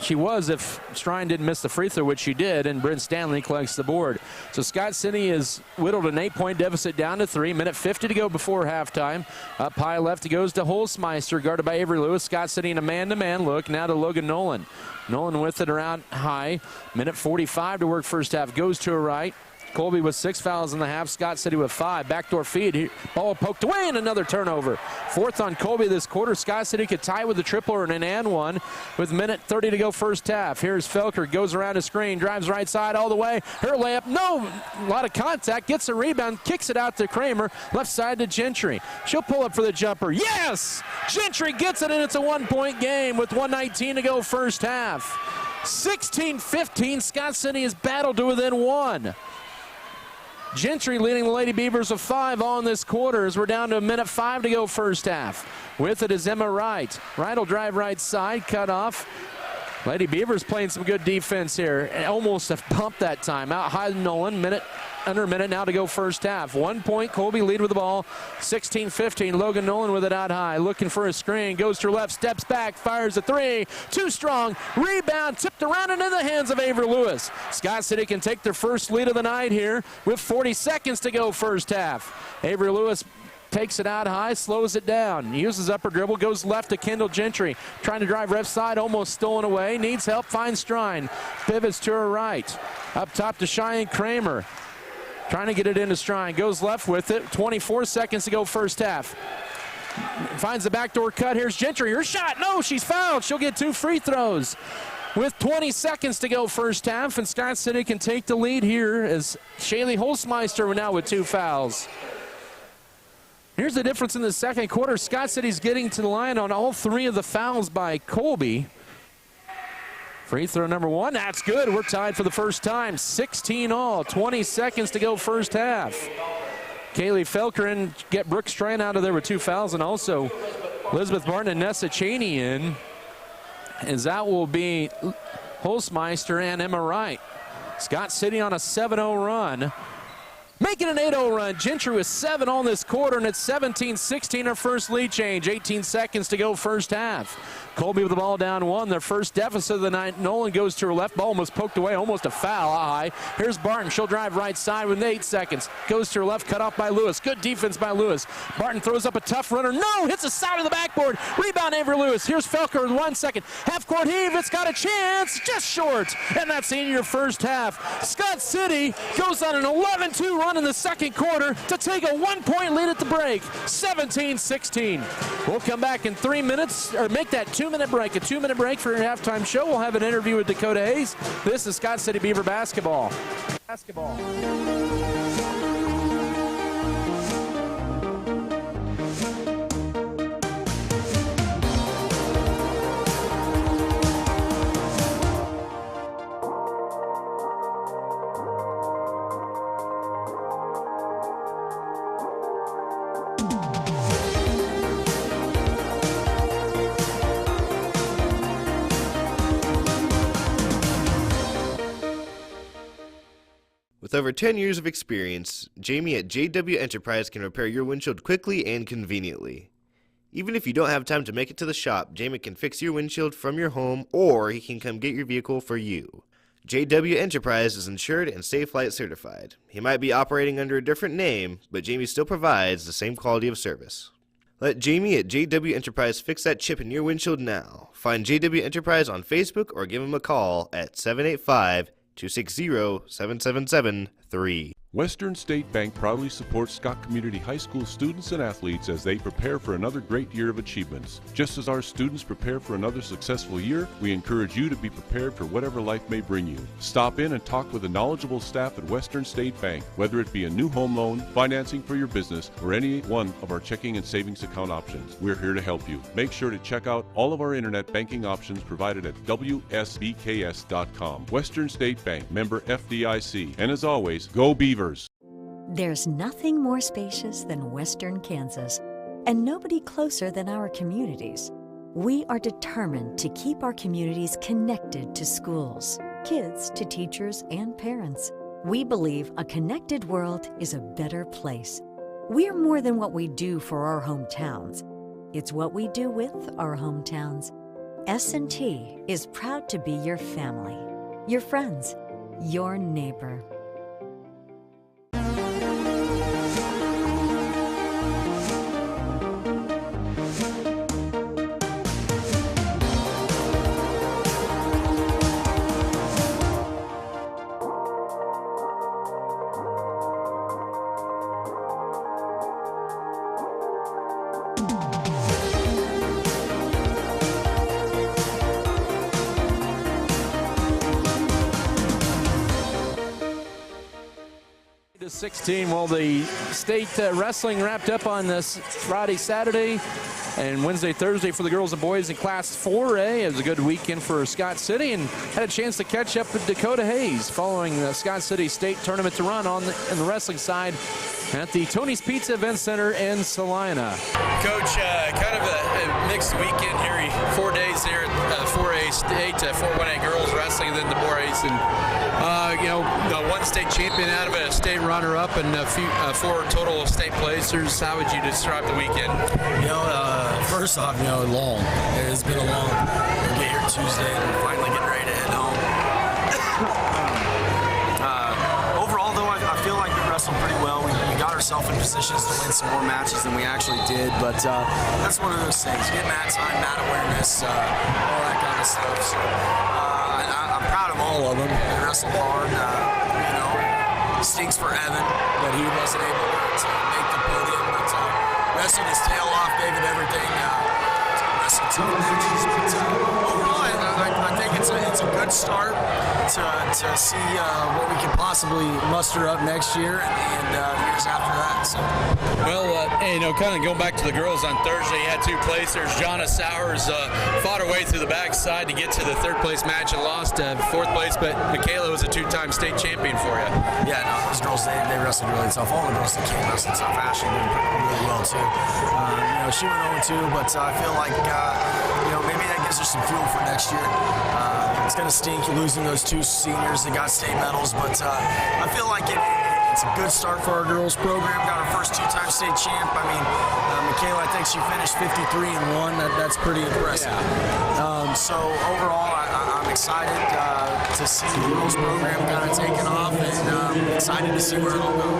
she was if Strine didn't miss the free throw, which she did, and Brent Stanley collects the board. So Scott City has whittled an 8-point deficit down to 3. Minute 50 to go before halftime. Up high left, it goes to Holzmeister, guarded by Avery Lewis. Scott City in a man-to-man look. Now to Logan Nolan. Nolan with it around high. Minute 45 to work first half. Goes to her right. Colby with 6 fouls in the half. Scott City with 5. Backdoor feed. Ball poked away and another turnover. 4th on Colby this quarter. Scott City could tie with a triple or an and one with minute 30 to go first half. Here's Felker. Goes around a screen. Drives right side all the way. Her layup. No. A lot of contact. Gets a rebound. Kicks it out to Kramer. Left side to Gentry. She'll pull up for the jumper. Yes! Gentry gets it, and it's a 1-point game with 1:19 to go first half. 16-15. Scott City has battled to within 1. Gentry leading the Lady Beavers of 5 all in this quarter as we're down to a minute 5 to go first half. With it is Emma Wright. Wright will drive right side, cut off. Lady Beavers playing some good defense here. Almost a pump that time. Out high Nolan, under a minute now to go first half. 1 point, Colby lead with the ball. 16-15, Logan Nolan with it out high. Looking for a screen, goes to her left, steps back, fires a 3. Too strong, rebound, tipped around and in the hands of Avery Lewis. Scott City can take their first lead of the night here with 40 seconds to go first half. Avery Lewis takes it out high, slows it down, uses upper dribble, goes left to Kendall Gentry. Trying to drive left side, almost stolen away. Needs help, finds Strine. Pivots to her right. Up top to Cheyenne Kramer. Trying to get it into Strine. Goes left with it. 24 seconds to go first half. Finds the backdoor cut. Here's Gentry. Her shot. No, she's fouled. She'll get 2 free throws. With 20 seconds to go first half, and Scott City can take the lead here as Shaylee Holzmeister now with 2 fouls. Here's the difference in the second quarter. Scott City's getting to the line on all 3 of the fouls by Colby. Free throw number 1, that's good. We're tied for the first time. 16 all, 20 seconds to go first half. Kaylee Felker and get Brooke Strine out of there with 2 fouls, and also Elizabeth Barton and Nessa Cheney in, as that will be Holzmeister and Emma Wright. Scott City on a 7-0 run. Making an 8-0 run. Gentry with 7 on this quarter, and it's 17-16, her first lead change. 18 seconds to go first half. Colby with the ball down 1, their first deficit of the night. Nolan goes to her left, ball almost poked away, almost a foul. High. Here's Barton, she'll drive right side with 8 seconds. Goes to her left, cut off by Lewis. Good defense by Lewis. Barton throws up a tough runner. No, hits the side of the backboard. Rebound Avery Lewis. Here's Felker with 1 second. Half court heave, it's got a chance, just short. And that's the end of your first half. Scott City goes on an 11-2 run in the second quarter to take a 1-point lead at the break. 17-16. We'll come back in 3 minutes, or make that 2-minute break. A 2-minute break for your halftime show. We'll have an interview with Dakota Hayes. This is Scott City Beaver basketball. With over 10 years of experience, Jamie at JW Enterprise can repair your windshield quickly and conveniently. Even if you don't have time to make it to the shop, Jamie can fix your windshield from your home, or he can come get your vehicle for you. JW Enterprise is insured and Safe Flight certified. He might be operating under a different name, but Jamie still provides the same quality of service. Let Jamie at JW Enterprise fix that chip in your windshield now. Find JW Enterprise on Facebook or give him a call at 785-260-7773. Western State Bank proudly supports Scott Community High School students and athletes as they prepare for another great year of achievements. Just as our students prepare for another successful year, we encourage you to be prepared for whatever life may bring you. Stop in and talk with the knowledgeable staff at Western State Bank, whether it be a new home loan, financing for your business, or any one of our checking and savings account options. We're here to help you. Make sure to check out all of our internet banking options provided at WSBKS.com. Western State Bank, member FDIC. And as always, go Beavers! There's nothing more spacious than Western Kansas, and nobody closer than our communities. We are determined to keep our communities connected to schools, kids to teachers and parents. We believe a connected world is a better place. We are more than what we do for our hometowns. It's what we do with our hometowns. S&T is proud to be your family, your friends, your neighbor. To 16. Well, the state wrestling wrapped up on this Friday, Saturday, and Wednesday, Thursday for the girls and boys in Class 4A. It was a good weekend for Scott City, and had a chance to catch up with Dakota Hayes following the Scott City State Tournament to run on in the wrestling side at the Tony's Pizza Event Center in Salina. Coach, kind of a mixed weekend here. 4 days here at 4A State, 4-1A girls wrestling, and then the boys, and the one state champion out of it, a state runner-up, and a few 4 total state placers. How would you describe the weekend? First off, long. It's been a long. We get here Tuesday and we're finally getting ready to head home. Overall, though, I feel like we wrestled pretty well. We got ourselves in positions to win some more matches than we actually did, but that's one of those things. Get mat time, mat awareness, all that kind of stuff. So I'm proud of all of them. They wrestled hard. Stinks for Evan, but he wasn't able to make the podium, but wrestled his tail off, gave it everything. Wrestled 2 matches, but overall, I think it's a good start to see what we can possibly muster up next year and years after that. So. Well, kind of going back to the girls on Thursday, you had 2 placers. Jonna Sowers fought her way through the backside to get to the 3rd place match and lost 4th place, but Michaela was a 2-time state champion for you. Yeah, no, those girls, they wrestled really tough. All the girls that came wrestled tough. Ashley did really well, too. She went 0-2, but I feel like, maybe that gives her some fuel for next year. It's going to stink losing those 2 seniors that got state medals, but I feel like it's a good start for our girls program. Got our first 2-time state champ. I mean, Michaela, I think she finished 53-1. That's pretty impressive. Yeah. So overall, I'm excited to see the girls program kind of taking off, and excited to see where it'll go.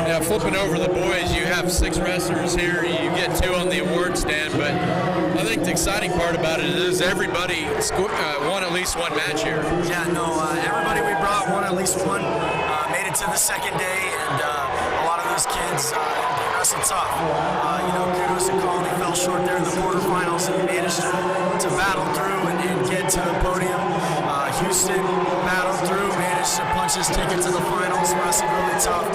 Now, flipping over the boys, you have 6 wrestlers here. You get 2 on the award stand, but I think the exciting part about it is everybody won at least 1 match here. Yeah, no, everybody we brought won at least 1. Made it to the 2nd day, and a lot of those kids wrestled tough. Kudos to Colby, fell short there in the quarterfinals, and managed to battle through and get to the podium. Houston battled through, managed to punch his ticket to the finals, wrestled really tough.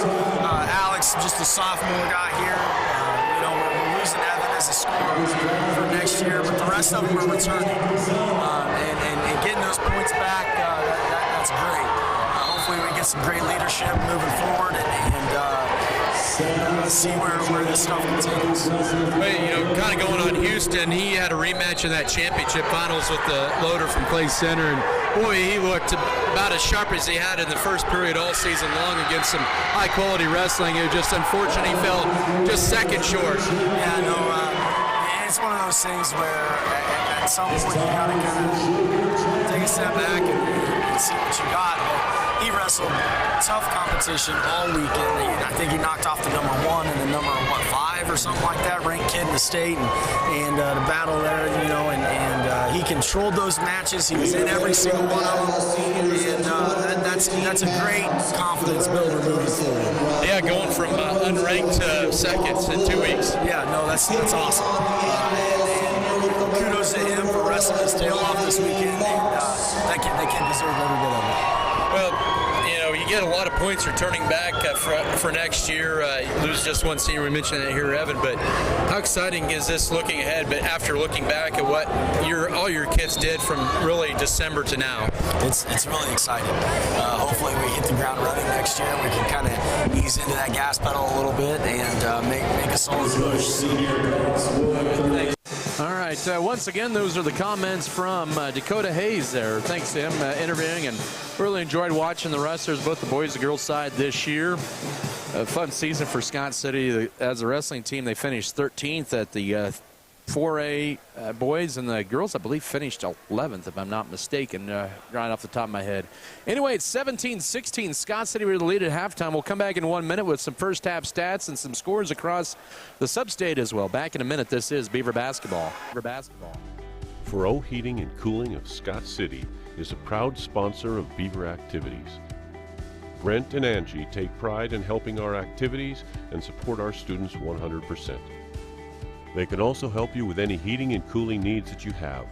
Alex, just a sophomore guy here. We're losing Evan as a scorer for next year, but the rest of them are returning. And getting those points back, that's great. Hopefully we get some great leadership moving forward and see where this stuff can take us. Kind of going on Houston, he had a rematch in that championship finals with the loader from Clay Center, and boy, he looked about as sharp as he had in the first period all season long against some high-quality wrestling. It was just unfortunate he fell just 2nd short. Yeah, no, it's one of those things where at some point you gotta kind of take a step back and see what you got. But he wrestled tough competition all weekend. I think he knocked off the number 1 and the number 5 or something like that, ranked kid in the state, and the battle there, and he controlled those matches. He was in every single one of them, and that's a great confidence builder moving forward. Yeah, going from unranked to seconds in 2 weeks. Yeah, no, that's awesome. And kudos to him for wrestling his tail off this weekend. And they can deserve every bit of it. Well, you know, you get a lot of points returning back for next year. You lose just one senior. We mentioned that here, Evan. But how exciting is this looking ahead? But after looking back at what all your kids did from really December to now, it's really exciting. Hopefully, we hit the ground running next year. We can kind of ease into that gas pedal a little bit and make a solid push. All right, once again, those are the comments from Dakota Hayes there. Thanks to him interviewing, and really enjoyed watching the wrestlers, both the boys and girls side this year. A fun season for Scott City. As a wrestling team, they finished 13th at the 4A boys, and the girls, I believe, finished 11th, if I'm not mistaken, right off the top of my head. Anyway, it's 17-16. Scott City were the lead at halftime. We'll come back in 1 minute with some first half stats and some scores across the sub-state as well. Back in a minute. This is Beaver Basketball. Faro Heating and Cooling of Scott City is a proud sponsor of Beaver activities. Brent and Angie take pride in helping our activities and support our students 100%. They can also help you with any heating and cooling needs that you have.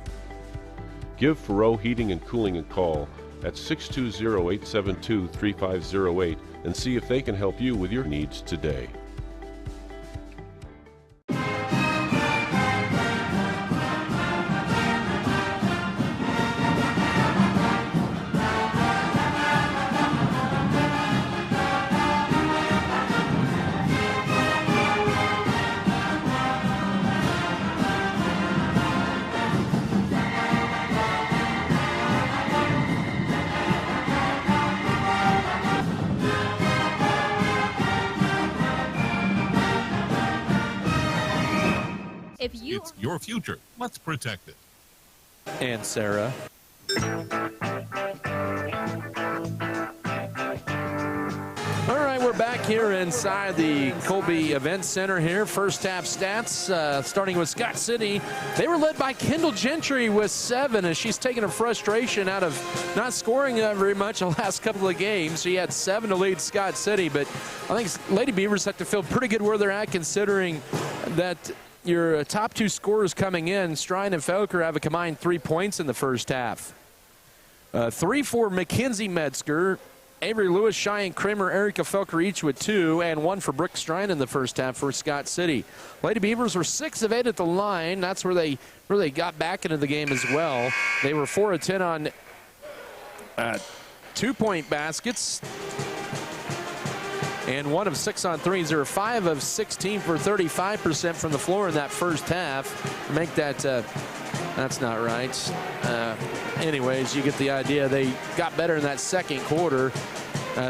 Give Faro Heating and Cooling a call at 620-872-3508 and see if they can help you with your needs today. It's your future. Let's protect it. And Sarah. All right, we're back here inside the Colby Event Center here. First half stats, starting with Scott City. They were led by Kendall Gentry with 7, as she's taken a frustration out of not scoring very much the last couple of games. She had 7 to lead Scott City, but I think Lady Beavers have to feel pretty good where they're at, considering that your top 2 scorers coming in, Strine and Felker, have a combined 3 points in the first half. 3 for Mackenzie Metzger, Avery Lewis, Cheyenne Kramer, Erica Felker each with 2, and 1 for Brooke Strine in the first half for Scott City. Lady Beavers were 6 of 8 at the line. That's where they really got back into the game as well. They were 4 of 10 on 2-point baskets, and 1 of 6 on threes. They were 5 of 16 for 35% from the floor in that first half. Make that, that's not right. Anyways, you get the idea. They got better in that second quarter.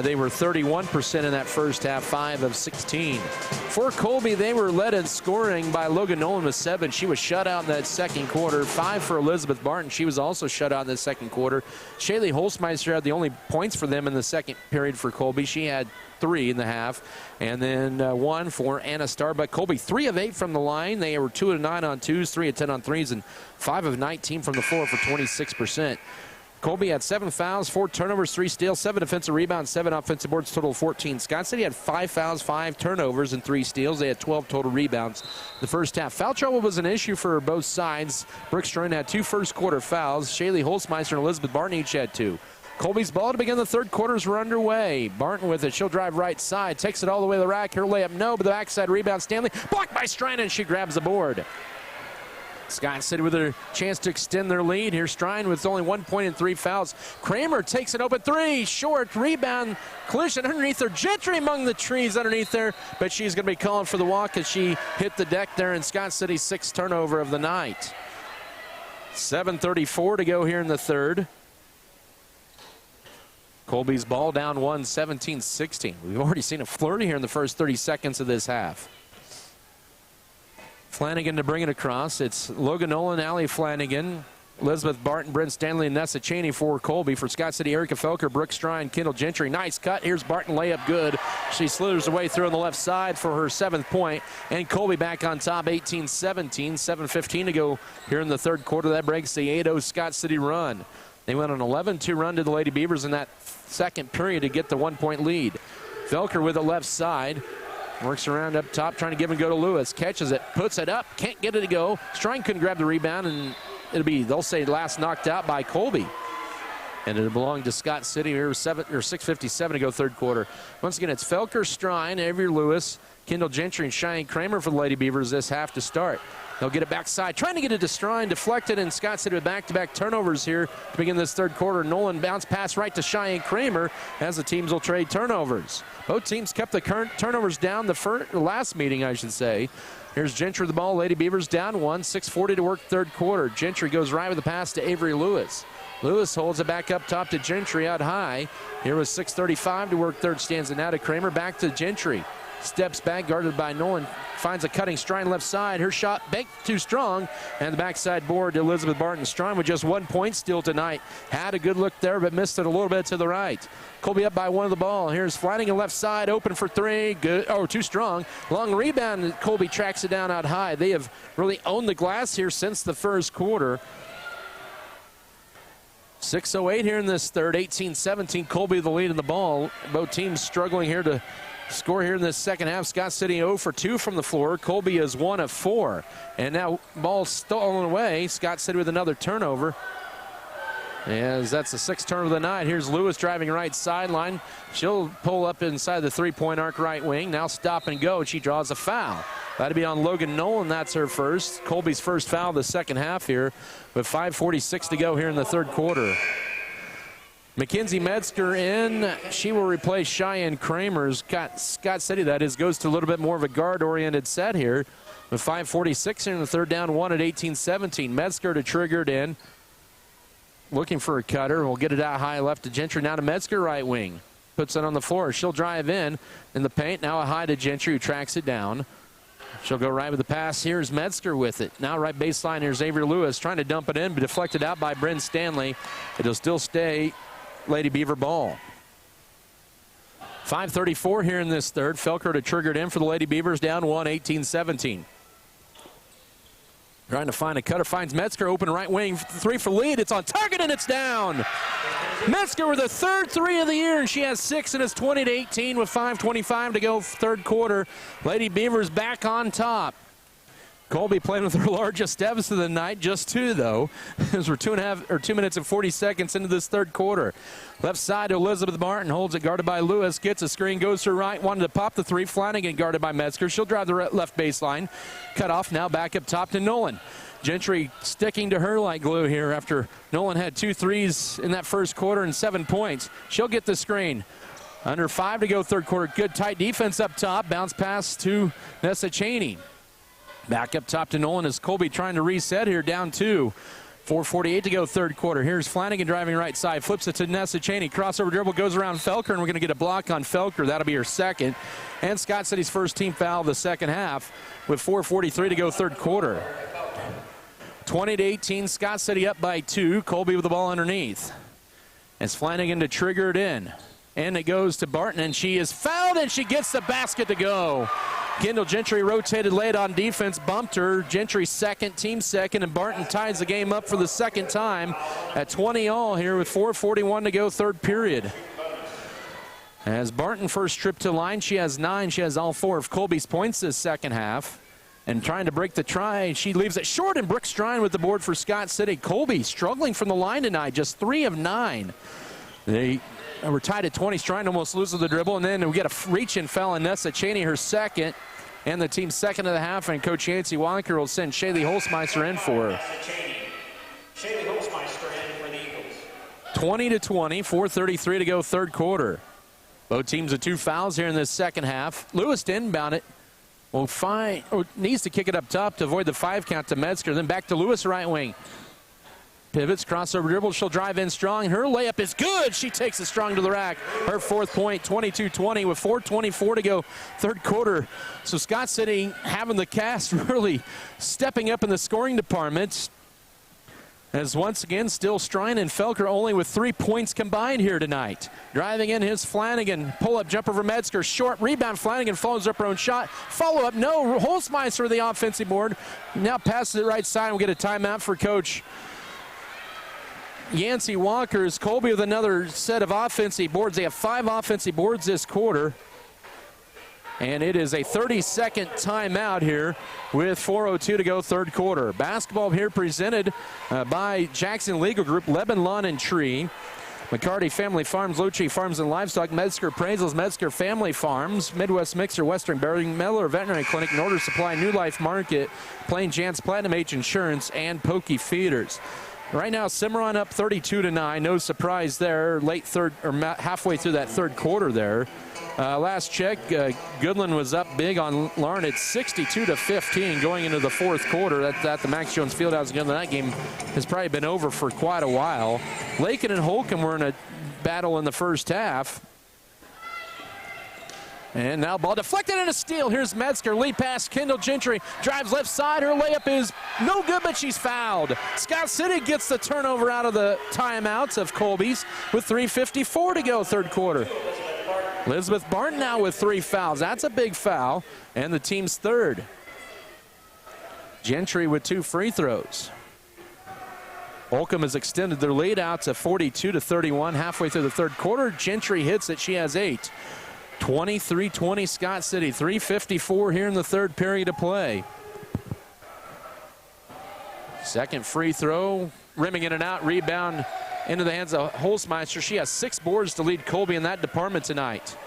They were 31% in that first half, 5 of 16. For Colby, they were led in scoring by Logan Nolan with 7. She was shut out in that second quarter. 5 for Elizabeth Barton. She was also shut out in the second quarter. Shaylee Holzmeister had the only points for them in the second period for Colby. She had 3 in the half. And then 1 for Anna Starbuck. Colby, 3 of 8 from the line. They were 2 of 9 on 2s, 3 of 10 on 3s, and 5 of 19 from the floor for 26%. Colby had 7 fouls, 4 turnovers, 3 steals, 7 defensive rebounds, 7 offensive boards, total of 14. Scott City had 5 fouls, 5 turnovers, and 3 steals. They had 12 total rebounds the first half. Foul trouble was an issue for both sides. Brooke Strine had 2 first-quarter fouls. Shaylee Holzmeister and Elizabeth Barton each had 2. Colby's ball to begin the third quarters were underway. Barton with it. She'll drive right side. Takes it all the way to the rack. Her layup, no, but the backside rebound. Stanley blocked by Strine, and she grabs the board. Scott City with a chance to extend their lead. Here's Strine with only 1 point and 3 fouls. Kramer takes it open 3. Short rebound. Collision underneath her. Gentry among the trees underneath there. But she's going to be calling for the walk as she hit the deck there in Scott City's 6th turnover of the night. 7:34 to go here in the third. Colby's ball down 1, 17-16. We've already seen a flurry here in the first 30 seconds of this half. Flanagan to bring it across. It's Logan Nolan, Allie Flanagan, Elizabeth Barton, Brent Stanley, and Nessa Cheney for Colby. For Scott City, Erica Felker, Brooke Strine, Kendall Gentry. Nice cut. Here's Barton, layup good. She slithers away through on the left side for her 7th point. And Colby back on top, 18-17. 7:15 to go here in the third quarter. That breaks the 8-0 Scott City run. They went on an 11-2 run to the Lady Beavers in that second period to get the 1-point lead. Felker with the left side. Works around up top, trying to give and go to Lewis. Catches it, puts it up, can't get it to go. Strine couldn't grab the rebound, and it'll be, they'll say, last knocked out by Colby. And it'll belong to Scott City. Here, 6:57 to go third quarter. Once again, it's Felker, Strine, Avery Lewis, Kendall Gentry, and Cheyenne Kramer for the Lady Beavers this half to start. They'll get it backside, trying to get it to Strine, deflected, and Scott City with back-to-back turnovers here to begin this third quarter. Nolan bounce pass right to Cheyenne Kramer as the teams will trade turnovers. Both teams kept the current turnovers down the last meeting, I should say. Here's Gentry with the ball. Lady Beavers down 1, 6:40 to work third quarter. Gentry goes right with the pass to Avery Lewis. Lewis holds it back up top to Gentry out high. Here was 6:35 to work third stanza. Now to Kramer, back to Gentry. Steps back, guarded by Nolan. Finds a cutting Strine left side. Her shot banked too strong. And the backside board to Elizabeth Barton. Strine with just 1 point steal tonight. Had a good look there, but missed it a little bit to the right. Colby up by 1 of the ball. Here's Flanagan left side, open for 3. Good. Oh, too strong. Long rebound. Colby tracks it down out high. They have really owned the glass here since the first quarter. 6:08 here in this third. 18-17. Colby the lead in the ball. Both teams struggling here to score here in this second half. Scott City 0 for 2 from the floor. Colby is 1 of 4. And now ball stolen away. Scott City with another turnover. As that's the 6th turnover of the night. Here's Lewis driving right sideline. She'll pull up inside the three-point arc right wing. Now stop and go. She draws a foul. That'll be on Logan Nolan. That's her first. Colby's first foul of the second half here with 5:46 to go here in the third quarter. Mackenzie Metzger in. She will replace Cheyenne Kramer. Scott City, that is, goes to a little bit more of a guard-oriented set here with 5:46 in the third, down 1 at 18-17. Metzger to trigger it in. Looking for a cutter. We'll get it out high left to Gentry. Now to Metzger, right wing. Puts it on the floor. She'll drive in the paint. Now a high to Gentry, who tracks it down. She'll go right with the pass. Here's Metzger with it. Now right baseline. Here's Avery Lewis trying to dump it in, but deflected out by Bryn Stanley. It'll still stay Lady Beaver ball. 5:34 here in this third. Felker to trigger it in for the Lady Beavers, down 1, 18-17. Trying to find a cutter, finds Metzger, open right wing, 3 for lead. It's on target and it's down. Metzger with the third 3 of the year, and she has 6, and it's 20-18 with 5:25 to go third quarter. Lady Beavers back on top. Colby playing with her largest steps of the night, just 2 though, as we're 2 minutes and 40 seconds into this third quarter. Left side to Elizabeth Martin, holds it, guarded by Lewis, gets a screen, goes to her right, wanted to pop the 3. Flanagan guarded by Metzger. She'll drive the left baseline. Cut off now, back up top to Nolan. Gentry sticking to her like glue here after Nolan had 2 threes in that first quarter and 7 points. She'll get the screen. Under 5 to go third quarter. Good tight defense up top. Bounce pass to Nessa Cheney. Back up top to Nolan as Colby trying to reset here, down 2. 4:48 to go third quarter. Here's Flanagan driving right side, flips it to Nessa Cheney. Crossover dribble goes around Felker, and we're going to get a block on Felker. That'll be her second. And Scott City's first team foul of the second half with 4:43 to go third quarter. 20-18, Scott City up by 2. Colby with the ball underneath. As Flanagan to trigger it in. And it goes to Barton, and she is fouled, and she gets the basket to go. Kendall Gentry rotated late on defense, bumped her. Gentry second, team second, and Barton ties the game up for the second time at 20 all here with 4:41 to go third period. As Barton first trip to line, she has 9. She has all 4 of Colby's points this second half. And trying to break the try, she leaves it short, and Brooke Strine with the board for Scott City. Colby struggling from the line tonight, just 3 of 9. They were tied at 20. Strine almost loses the dribble, and then we get a reach-in foul on Nessa Cheney, her second, and the team's second of the half, and Coach Yancey Walker will send Shaylee Holzmeister in for her. 20-20, 4:33 to go third quarter. Both teams with 2 fouls here in this second half. Lewis to inbound it. Needs to kick it up top to avoid the 5 count to Metzger. Then back to Lewis, right wing. Pivots, crossover dribble. She'll drive in strong. Her layup is good. She takes it strong to the rack. Her 4th point, 22-20 with 4:24 to go third quarter. So Scott City having the cast really stepping up in the scoring department. As once again, still Strine and Felker only with 3 points combined here tonight. Driving in his Flanagan. Pull-up jumper for Metzger. Short rebound. Flanagan follows up her own shot. Follow-up. No. Holzmeister with the offensive board. Now passes it right side. We'll get a timeout for Coach Yancey Walker's. Colby with another set of offensive boards. They have 5 offensive boards this quarter. And it is a 30-second timeout here with 4:02 to go, third quarter. Basketball here presented by Jackson Legal Group, Lebanon Lawn and Tree, McCarty Family Farms, Lucci Farms and Livestock, Metzger Appraisals, Metzger Family Farms, Midwest Mixer, Western Bearing, Miller Veterinary Clinic, Norder Supply, New Life Market, Plain Jantz, Platinum H Insurance, and Pokey Feeders. Right now, Cimarron up 32-9. No surprise there. Late third, or halfway through that third quarter there. Last check, Goodland was up big on Larn at 62-15 going into the fourth quarter. At the Max Jones Fieldhouse again. That game has probably been over for quite a while. Lakin and Holcomb were in a battle in the first half. And now ball deflected and a steal. Here's Metzger. Lead pass. Kendall Gentry drives left side. Her layup is no good, but she's fouled. Scott City gets the turnover out of the timeouts of Colby's with 3:54 to go, third quarter. Elizabeth Barton now with 3 fouls. That's a big foul, and the team's third. Gentry with 2 free throws. Holcomb has extended their lead out to 42-31 halfway through the third quarter. Gentry hits it. She has 8. 23-20 Scott City. 3:54 here in the third period of play. Second free throw, rimming in and out, rebound into the hands of Holzmeister. She has 6 boards to lead Colby in that department tonight.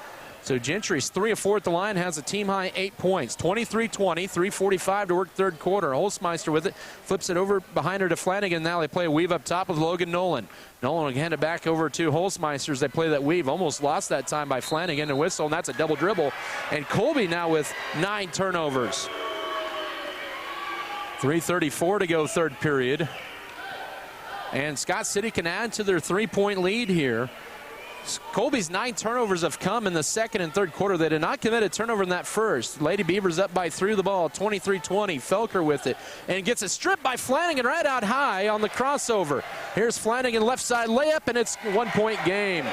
So Gentry's 3 of 4 at the line, has a team-high 8 points. 23-20, 3:45 to work third quarter. Holzmeister with it, flips it over behind her to Flanagan. Now they play a weave up top with Logan Nolan. Nolan will hand it back over to Holzmeister as they play that weave. Almost lost that time by Flanagan and whistle, and that's a double dribble. And Colby now with 9 turnovers. 3:34 to go, third period. And Scott City can add to their 3-point lead here. Colby's 9 turnovers have come in the second and third quarter. They did not commit a turnover in that first. Lady Beavers up by 3 of the ball, 23-20. Felker with it and gets it stripped by Flanagan right out high on the crossover. Here's Flanagan, left side layup, and it's a 1-point game.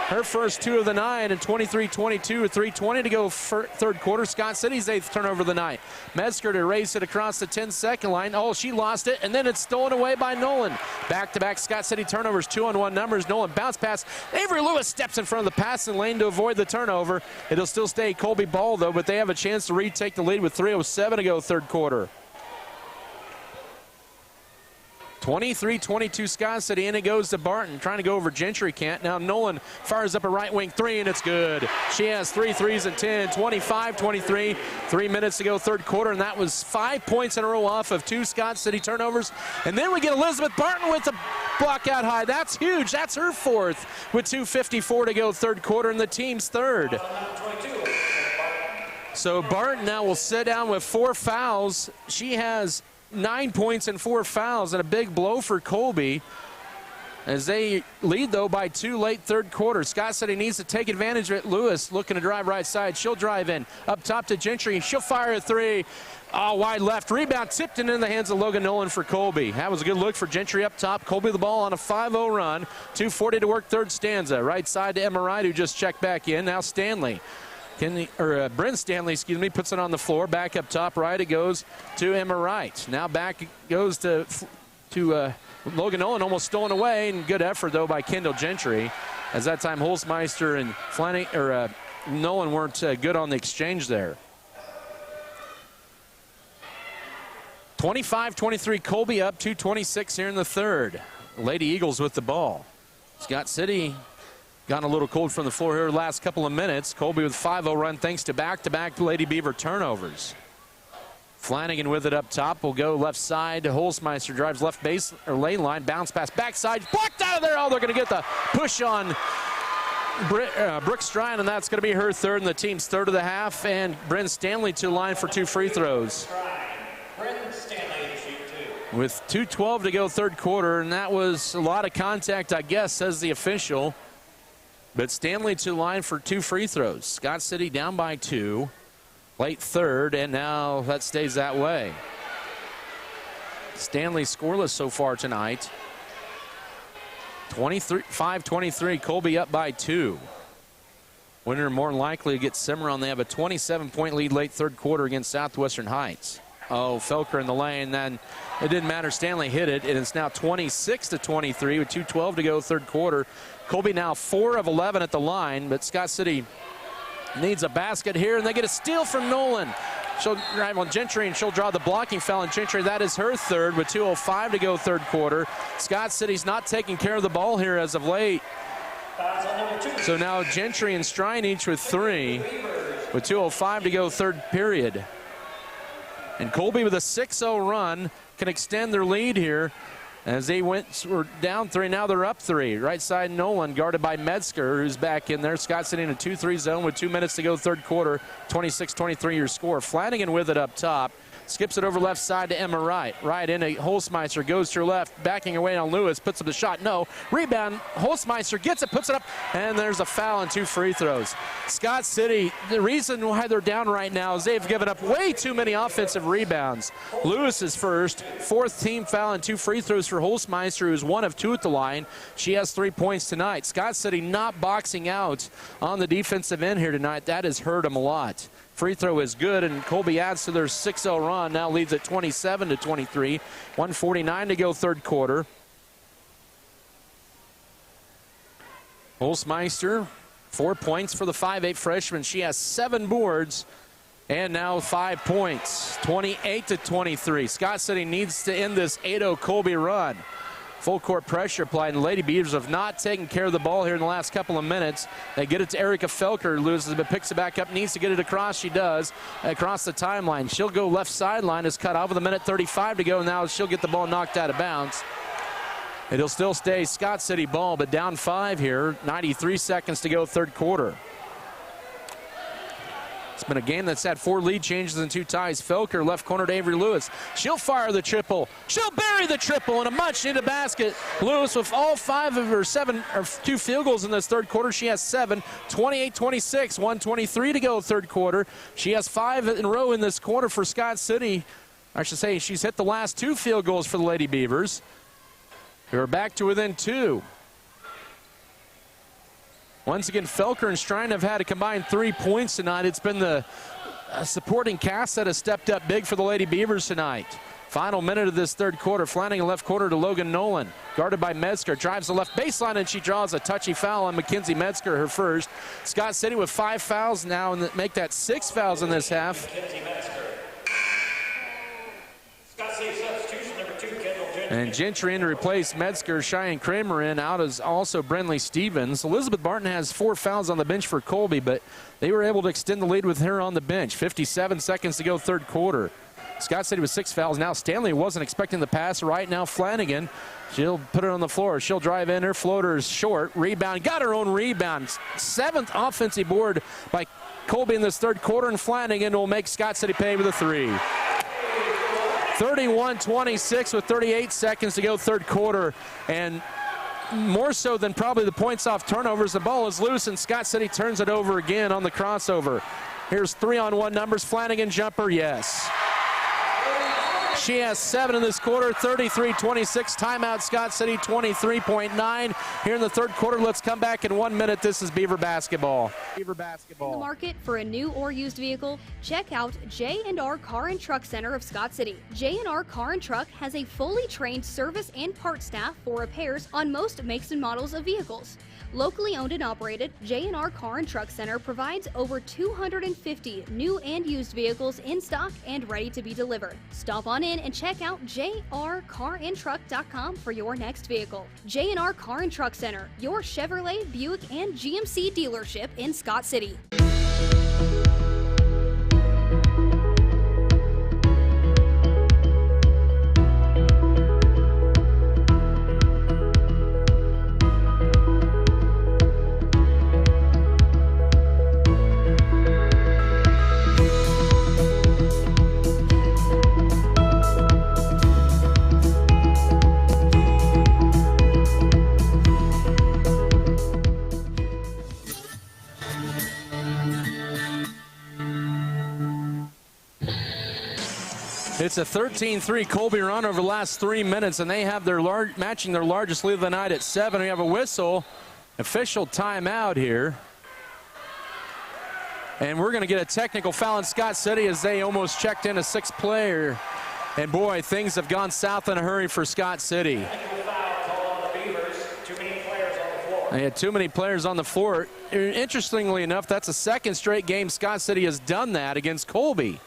Her first 2 of the 9, and 23-22, 3:20 to go, third quarter. Scott City's 8th turnover of the night. Metzger to race it across the 10-second line. Oh, she lost it, and then it's stolen away by Nolan. Back-to-back Scott City turnovers, 2-on-1 numbers. Nolan bounce pass. Avery Lewis steps in front of the passing lane to avoid the turnover. It'll still stay Colby ball, though, but they have a chance to retake the lead with 3:07 to go, third quarter. 23-22 Scott City, and it goes to Barton, trying to go over Gentry, can't. Now Nolan fires up a right wing 3, and it's good. She has 3 threes and 10, 25-23, 3 minutes to go, third quarter, and that was 5 points in a row off of 2 Scott City turnovers. And then we get Elizabeth Barton with the block out high. That's huge. That's her 4th with 2:54 to go, third quarter, and the team's third. So Barton now will sit down with 4 fouls. She has 9 points and 4 fouls, and a big blow for Colby as they lead, though, by 2 late third quarter. Scott City needs to take advantage of it. Lewis looking to drive right side. She'll drive in. Up top to Gentry. She'll fire a 3. Oh, wide left. Rebound tipped in the hands of Logan Nolan for Colby. That was a good look for Gentry up top. Colby the ball on a 5-0 run. 2:40 to work, third stanza. Right side to Emma Wright, who just checked back in. Now Stanley. Bryn Stanley, puts it on the floor. Back up top right, it goes to Emma Wright. Now back it goes to Logan Nolan, almost stolen away, and good effort, though, by Kendall Gentry. As that time, Holzmeister and Nolan weren't good on the exchange there. 25-23, Colby up, 2:26 here in the third. Lady Eagles with the ball. Scott City gotten a little cold from the floor here the last couple of minutes. Colby with 5-0 run thanks to back-to-back Lady Beaver turnovers. Flanagan with it up top. Will go left side to Holzmeister. Drives left base or lane line. Bounce pass backside. Blocked out of there. Oh, they're going to get the push on Brooke Stryan, and that's going to be her third and the team's third of the half. And Bryn Stanley to the line for 2 free throws. With 2:12 to go, third quarter, and that was a lot of contact, I guess, says the official. But Stanley to the line for 2 free throws. Scott City down by 2. Late third, and now that stays that way. Stanley scoreless so far tonight. 25-23, Colby up by 2. Winner more than likely to get Cimarron. They have a 27-point lead late third quarter against Southwestern Heights. Oh, Felker in the lane. Then it didn't matter. Stanley hit it, and it's now 26-23 with 2:12 to go third quarter. Colby now 4 of 11 at the line, but Scott City needs a basket here, and they get a steal from Nolan. She'll drive on Gentry, and she'll draw the blocking foul on Gentry. That is her third with 2:05 to go third quarter. Scott City's not taking care of the ball here as of late. So now Gentry and Strine each with 3 with 2:05 to go third period. And Colby with a 6-0 run can extend their lead here as they were down 3. Now they're up 3. Right side Nolan guarded by Metzger, who's back in there. Scott City in a 2-3 zone with 2 minutes to go third quarter. 26-23 your score. Flanagan with it up top. Skips it over left side to Emma Wright. Right into Holzmeister, goes to her left, backing away on Lewis, puts up the shot. No. Rebound. Holzmeister gets it, puts it up, and there's a foul and 2 free throws. Scott City, the reason why they're down right now is they've given up way too many offensive rebounds. Lewis is first, 4th team foul and 2 free throws for Holzmeister, who's 1 of 2 at the line. She has 3 points tonight. Scott City not boxing out on the defensive end here tonight. That has hurt them a lot. Free throw is good, and Colby adds to their 6-0 run. Now leads at 27-23. 1:49 to go third quarter. Holzmeister, 4 points for the 5'8 freshman. She has 7 boards and now 5 points. 28-23. Scott City needs to end this 8-0 Colby run. Full court pressure applied, and Lady Beavers have not taken care of the ball here in the last couple of minutes. They get it to Erica Felker, loses it, but picks it back up, needs to get it across. She does, across the timeline. She'll go left sideline, is cut off with 1:35 to go. Now she'll get the ball knocked out of bounds. It'll still stay Scott City ball, but down 5 here, 93 seconds to go third quarter. It's been a game that's had 4 lead changes and 2 ties. Felker left corner to Avery Lewis. She'll fire the triple. She'll bury the triple in a much-needed basket. Lewis with all 5 of her 7 or 2 field goals in this third quarter. She has 7. 28-26. 1:23 to go third quarter. She has 5 in a row in this quarter for Scott City. I should say she's hit the last 2 field goals for the Lady Beavers. They're back to within 2. Once again, Felker and Strine have had a combined 3 points tonight. It's been the supporting cast that has stepped up big for the Lady Beavers tonight. Final minute of this third quarter. Flanagan left quarter to Logan Nolan. Guarded by Metzger. Drives the left baseline, and she draws a touchy foul on Mackenzie Metzger, her first. Scott City with 5 fouls now, and make that 6 fouls in this half. And Gentry in to replace Metzger. Cheyenne Kramer in. Out is also Brenley Stevens. Elizabeth Barton has 4 fouls on the bench for Colby, but they were able to extend the lead with her on the bench. 57 seconds to go third quarter. Scott City with 6 fouls. Now Stanley wasn't expecting the pass. Right now Flanagan, she'll put it on the floor. She'll drive in. Her floater is short. Rebound. Got her own rebound. 7th offensive board by Colby in this third quarter, and Flanagan will make Scott City pay with a 3. 31-26 with 38 seconds to go third quarter, and more so than probably the points off turnovers, the ball is loose, and Scott City turns it over again on the crossover. Here's 3-on-1 numbers. Flanagan jumper, yes. She has 7 in this quarter. 33-26. Timeout, Scott City 23.9. Here in the third quarter. Let's come back in 1 minute. This is Beaver basketball. In the market for a new or used vehicle? Check out J&R Car and Truck Center of Scott City. J&R Car and Truck has a fully trained service and parts staff for repairs on most makes and models of vehicles. Locally owned and operated, J&R Car and Truck Center provides over 250 new and used vehicles in stock and ready to be delivered. Stop on in and check out jrcarandtruck.com for your next vehicle. J&R Car and Truck Center, your Chevrolet, Buick, and GMC dealership in Scott City. It's a 13-3 Colby run over the last 3 minutes, and they have their matching their largest lead of the night at 7. We have a whistle, official timeout here. And we're going to get a technical foul in Scott City as they almost checked in a 6th player. And boy, things have gone south in a hurry for Scott City. They had too many players on the floor. Interestingly enough, that's the 2nd straight game Scott City has done that against Colby.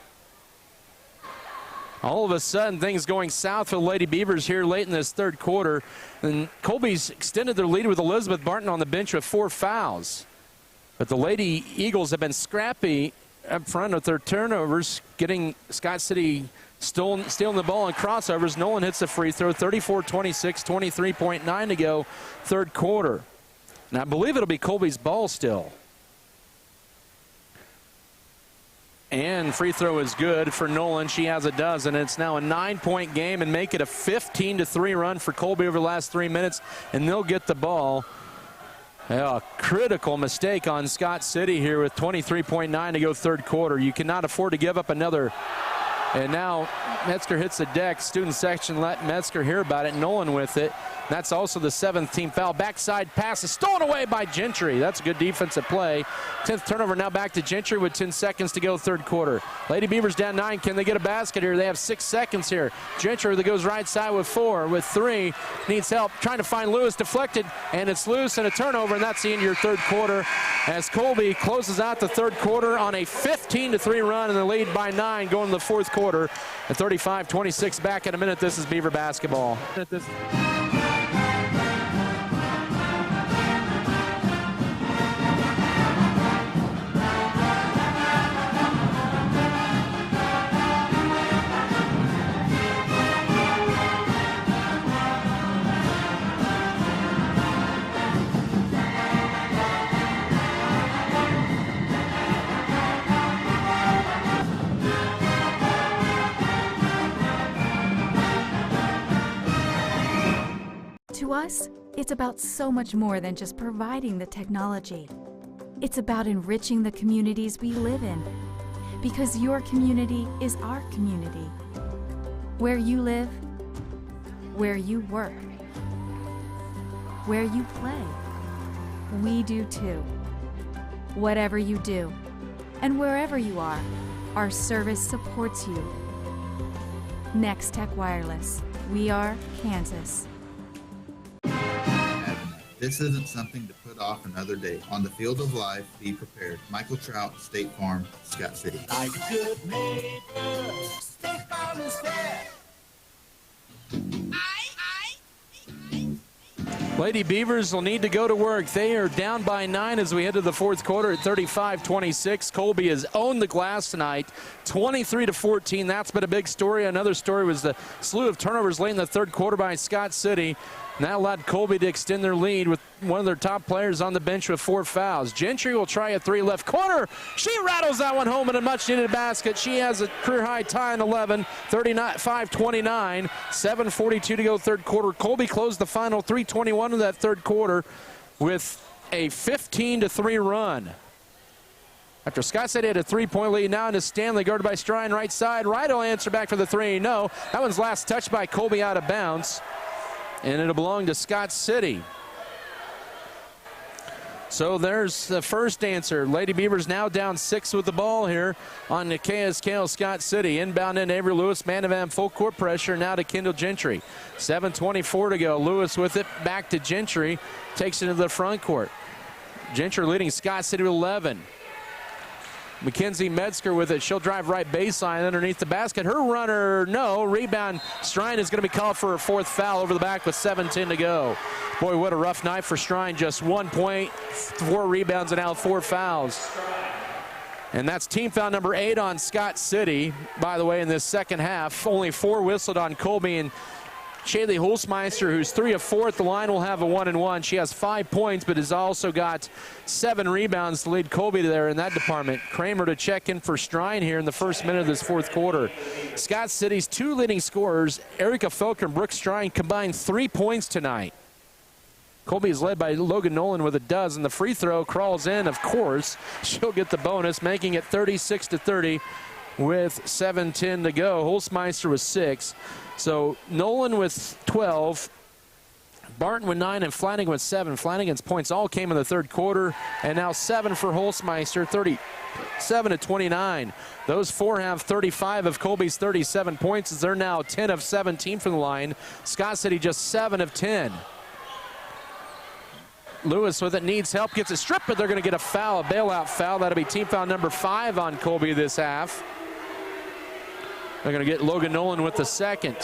All of a sudden, things going south for the Lady Beavers here late in this 3rd quarter. And Colby's extended their lead with Elizabeth Barton on the bench with 4 fouls. But the Lady Eagles have been scrappy up front with their turnovers, getting Scott City stealing the ball in crossovers. Nolan hits the free throw, 34-26, 23.9 to go, 3rd quarter. And I believe it'll be Colby's ball still. And free throw is good for Nolan. She has a dozen. It's now a 9-point game and make it a 15-3 run for Colby over the last 3 minutes, and they'll get the ball. A critical mistake on Scott City here with 23.9 to go 3rd quarter. You cannot afford to give up another. And now Metzger hits the deck. Student section let Metzger hear about it. Nolan with it. That's also the 7th team foul. Backside pass is stolen away by Gentry. That's a good defensive play. 10th turnover now back to Gentry with 10 seconds to go 3rd quarter. Lady Beavers down 9. Can they get a basket here? They have 6 seconds here. Gentry that goes right side with 4. With 3. Needs help. Trying to find Lewis. Deflected. And it's loose and a turnover. And that's the end of your 3rd quarter as Colby closes out the 3rd quarter on a 15-3 run and the lead by 9 going to the 4th quarter. At 35-26 back in a minute. This is Beaver basketball. To us, it's about so much more than just providing the technology. It's about enriching the communities we live in, because your community is our community. Where you live, where you work, where you play, we do too. Whatever you do, and wherever you are, our service supports you. Next Tech Wireless, we are Kansas. This isn't something to put off another day. On the field of life, be prepared. Michael Trout, State Farm, Scott City. Like a good neighbor, State Farm is there. Lady Beavers will need to go to work. They are down by 9 as we head to the 4th quarter at 35-26. Colby has owned the glass tonight, 23-14. That's been a big story. Another story was the slew of turnovers late in the 3rd quarter by Scott City. And that allowed Colby to extend their lead with one of their top players on the bench with 4 fouls. Gentry will try a 3 left corner. She rattles that one home in a much-needed basket. She has a career-high tie in 11, 35-29, 7:42 to go 3rd quarter. Colby closed the final 3:21 of that 3rd quarter with a 15-3 run. After Scott City had a 3-point lead, now into Stanley, guarded by Strine, right side. Wright will answer back for the 3. No, that one's last touched by Colby out of bounds. And it'll belong to Scott City. So there's the first answer. Lady Beavers now down 6 with the ball here on the KSKL Scott City. Inbound in Avery Lewis, man-to-man, full court pressure now to Kendall Gentry. 7:24 to go. Lewis with it, back to Gentry, takes it to the front court. Gentry leading Scott City with 11. Mackenzie Metzger with it. She'll drive right baseline underneath the basket. Her runner, no. Rebound. Strine is going to be called for her 4th foul over the back with 7:10 to go. Boy, what a rough night for Strine. Just 1 point, 4 rebounds, and now 4 fouls. And that's team foul number 8 on Scott City, by the way, in this 2nd half. Only 4 whistled on Colby, and Shaylee Holzmeister, who's 3 of 4 at the line, will have a 1-and-1. She has 5 points, but has also got 7 rebounds to lead Colby there in that department. Kramer to check in for Strine here in the 1st minute of this 4th quarter. Scott City's 2 leading scorers, Erica Felker and Brooke Strine, combined 3 points tonight. Colby is led by Logan Nolan with a dozen. The free throw crawls in, of course. She'll get the bonus, making it 36-30 with 7:10 to go. Holzmeister with 6. So Nolan with 12, Barton with 9 and Flanagan with 7. Flanagan's points all came in the third quarter, and now 7 for Holzmeister, 37-29. Those 4 have 35 of Colby's 37 points, as they're now 10 of 17 from the line. Scott City just 7 of 10. Lewis with it, needs help, gets it stripped, but they're going to get a foul, a bailout foul. That'll be team foul number 5 on Colby this half. They're going to get Logan Nolan with the second.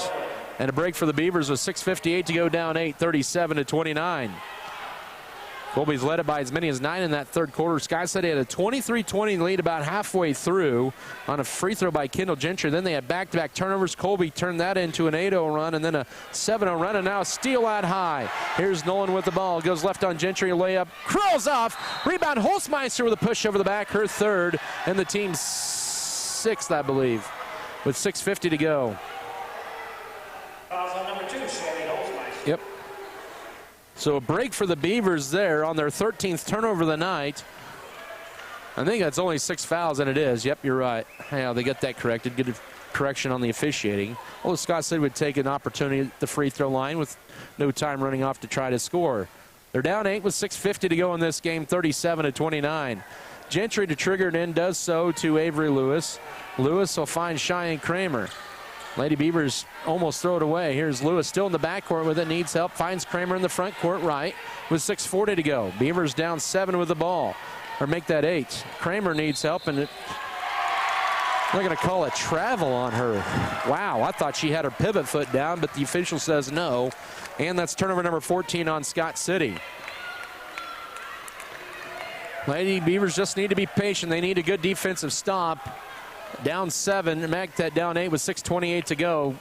And a break for the Beavers with 6:58 to go, down 8, 37-29. Colby's led it by as many as 9 in that third quarter. Scott City had a 23-20 lead about halfway through on a free throw by Kendall Gentry. Then they had back-to-back turnovers. Colby turned that into an 8-0 run and then a 7-0 run, and now a steal at high. Here's Nolan with the ball. Goes left on Gentry, a layup. Crawls off. Rebound Holzmeister with a push over the back. Her third, and the team's 6th, I believe, with 6:50 to go. Yep. So a break for the Beavers there on their 13th turnover of the night. I think that's only 6 fouls, and it is. Yep, you're right. Yeah, they get that corrected. Good correction on the officiating. Well, Scott City would take an opportunity at the free throw line with no time running off to try to score. They're down 8 with 6:50 to go in this game, 37-29. Gentry to trigger it in, does so to Avery Lewis. Lewis will find Cheyenne Kramer. Lady Beavers almost throw it away. Here's Lewis still in the backcourt with it, needs help, finds Kramer in the front court right with 6:40 to go. Beavers down 7 with the ball, or make that 8. Kramer needs help, and they're going to call a travel on her. Wow, I thought she had her pivot foot down, but the official says no, and that's turnover number 14 on Scott City. Lady Beavers just need to be patient. They need a good defensive stop. Down 7, make that down 8 with 6:28 to go.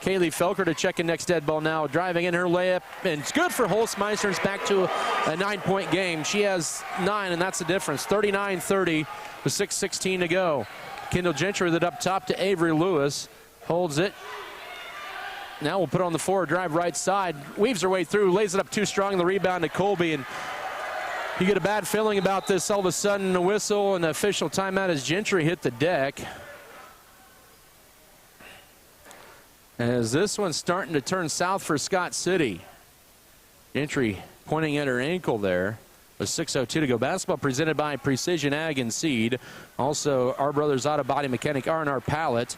Kaylee Felker to check in next dead ball now. Driving in her layup, and it's good for Holzmeister. It's back to a 9-point game. She has 9, and that's the difference. 39-30 with 6:16 to go. Kendall Gentry with it up top to Avery Lewis. Holds it. Now we'll put on the forward drive right side. Weaves her way through, lays it up too strong. The rebound to Colby, and you get a bad feeling about this all of a sudden. A whistle and the official timeout as Gentry hit the deck. As this one's starting to turn south for Scott City. Gentry pointing at her ankle there. With 6:02 to go. Basketball presented by Precision Ag and Seed. Also, Our Brothers Auto Body Mechanic, R&R Pallet.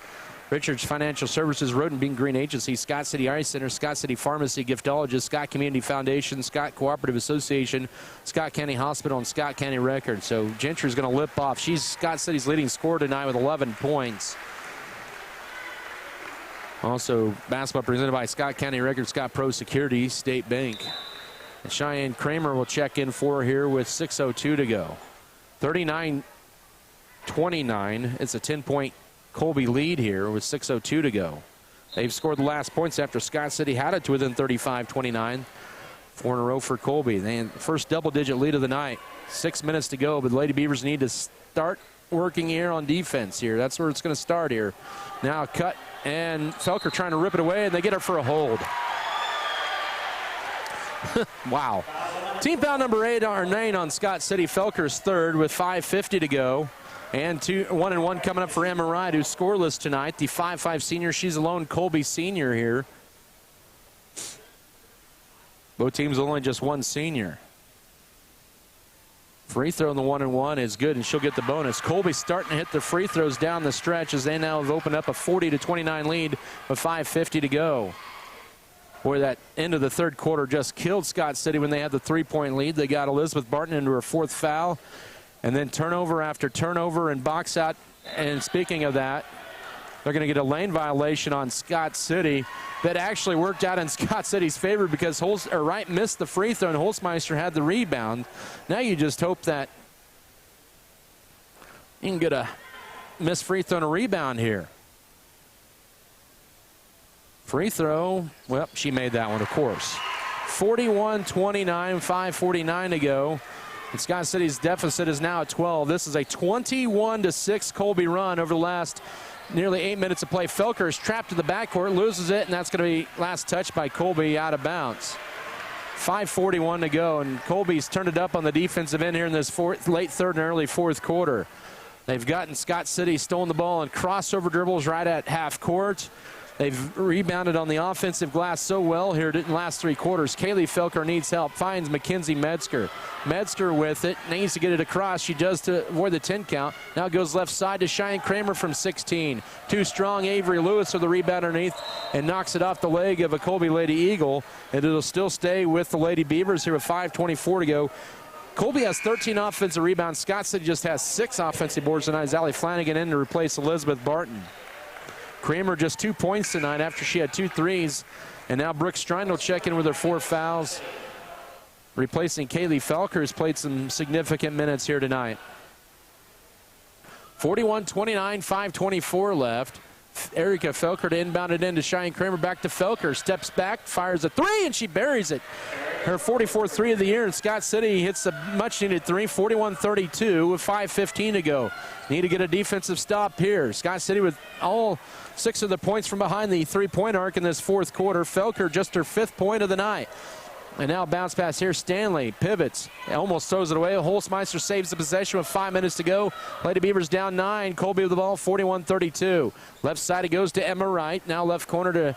Richards Financial Services, Road and Bean Green Agency, Scott City Ice Center, Scott City Pharmacy, Giftologist, Scott Community Foundation, Scott Cooperative Association, Scott County Hospital, and Scott County Record. So Gentry's going to lip off. She's Scott City's leading scorer tonight with 11 points. Also, basketball presented by Scott County Record, Scott Pro Security, State Bank. And Cheyenne Kramer will check in for her here with 6:02 to go. 39-29. It's a 10-point Colby lead here with 6:02 to go. They've scored the last points after Scott City had it to within 35-29. 4 in a row for Colby. They had the first double-digit lead of the night. 6 minutes to go, but the Lady Beavers need to start working here on defense here. That's where it's going to start here. Now cut, and Felker trying to rip it away, and they get her for a hold. Wow. Team foul number 8 on Scott City. Felker's third with 5:50 to go. And 1-1 coming up for Emma Wright, who's scoreless tonight. The 5'5 senior. She's a lone Colby senior here. Both teams only just one senior. Free throw in the 1-1 is good, and she'll get the bonus. Colby's starting to hit their free throws down the stretch as they now have opened up a 40-29 lead with 5:50 to go. Boy, that end of the third quarter just killed Scott City when they had the 3-point lead. They got Elizabeth Barton into her 4th foul. And then turnover after turnover and box out. And speaking of that, they're going to get a lane violation on Scott City that actually worked out in Scott City's favor because Wright missed the free throw and Holzmeister had the rebound. Now you just hope that you can get a missed free throw and a rebound here. Free throw, well, she made that one, of course. 41-29, 5:49 to go. And Scott City's deficit is now at 12. This is a 21-6 Colby run over the last nearly 8 minutes of play. Felker is trapped in the backcourt, loses it, and that's going to be last touch by Colby out of bounds. 5:41 to go, and Colby's turned it up on the defensive end here in this late third and early fourth quarter. They've gotten Scott City stolen the ball and crossover dribbles right at half court. They've rebounded on the offensive glass so well here in the last 3 quarters. Kaylee Felker needs help, finds Mackenzie Metzger. Metzger with it, needs to get it across. She does to avoid the 10 count. Now goes left side to Cheyenne Kramer from 16. Too strong, Avery Lewis with the rebound underneath and knocks it off the leg of a Colby Lady Eagle. And it'll still stay with the Lady Beavers here with 5:24 to go. Colby has 13 offensive rebounds. Scott City just has 6 offensive boards tonight. Allie Flanagan in to replace Elizabeth Barton. Kramer just 2 points tonight after she had 2 threes. And now Brooke Strine will check in with her 4 fouls, replacing Kaylee Felker, who's played some significant minutes here tonight. 41-29, 5:24 left. Erica Felker to inbound it in to Cheyenne Kramer. Back to Felker. Steps back, fires a 3, and she buries it. Her 44th 3 of the year, and Scott City hits a much-needed 3, 41-32 with 5:15 to go. Need to get a defensive stop here. Scott City with all 6 of the points from behind the 3-point arc in this 4th quarter. Felker just her 5th point of the night. And now bounce pass here. Stanley pivots. Almost throws it away. Holzmeister saves the possession with 5 minutes to go. Lady Beavers down 9. Colby with the ball, 41-32. Left side it goes to Emma Wright. Now left corner to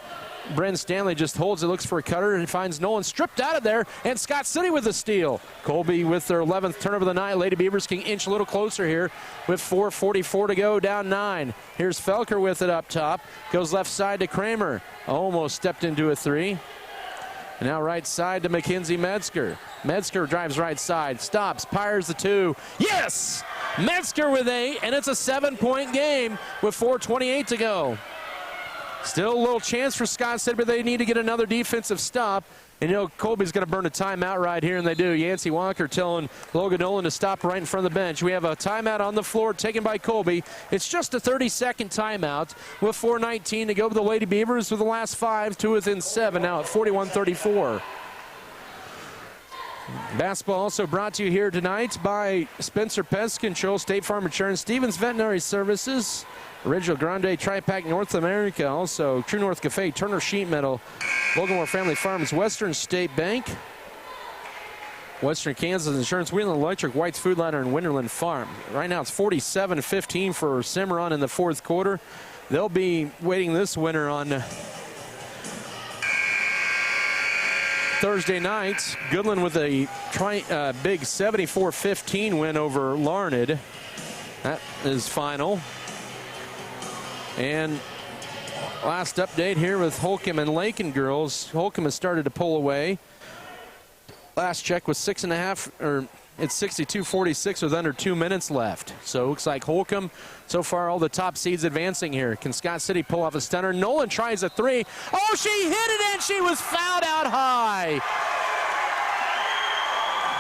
Bryn Stanley. Just holds it, looks for a cutter, and finds Nolan stripped out of there. And Scott City with the steal. Colby with their 11th turnover of the night. Lady Beavers can inch a little closer here with 4:44 to go, down 9. Here's Felker with it up top. Goes left side to Kramer. Almost stepped into a 3. And now right side to Mackenzie Metzger. Metzger drives right side, stops, fires the 2. Yes! Metzger with 8, and it's a 7-point game with 4:28 to go. Still a little chance for Scott City, but they need to get another defensive stop. And, you know, Colby's going to burn a timeout right here, and they do. Yancey Walker telling Logan Nolan to stop right in front of the bench. We have a timeout on the floor taken by Colby. It's just a 30-second timeout with 4:19 to go. The Lady Beavers with the last 5 to within 7 now at 41-34. Basketball also brought to you here tonight by Spencer Pest Control, State Farm Insurance, Stevens Veterinary Services, Original Grande Tri-Pack North America, also True North Cafe, Turner Sheet Metal, Loganmore Family Farms, Western State Bank, Western Kansas Insurance, Wheeling Electric, White's Food Ladder, and Winterland Farm. Right now it's 47-15 for Cimarron in the 4th quarter. They'll be waiting this winter on Thursday night. Goodland with a big 74-15 win over Larned. That is final. And last update here with Holcomb and Lakin girls. Holcomb has started to pull away. Last check was 6.5, or it's 62-46 with under 2 minutes left. So it looks like Holcomb, so far all the top seeds advancing here. Can Scott City pull off a stunner? Nolan tries a 3. Oh, she hit it, and she was fouled out high.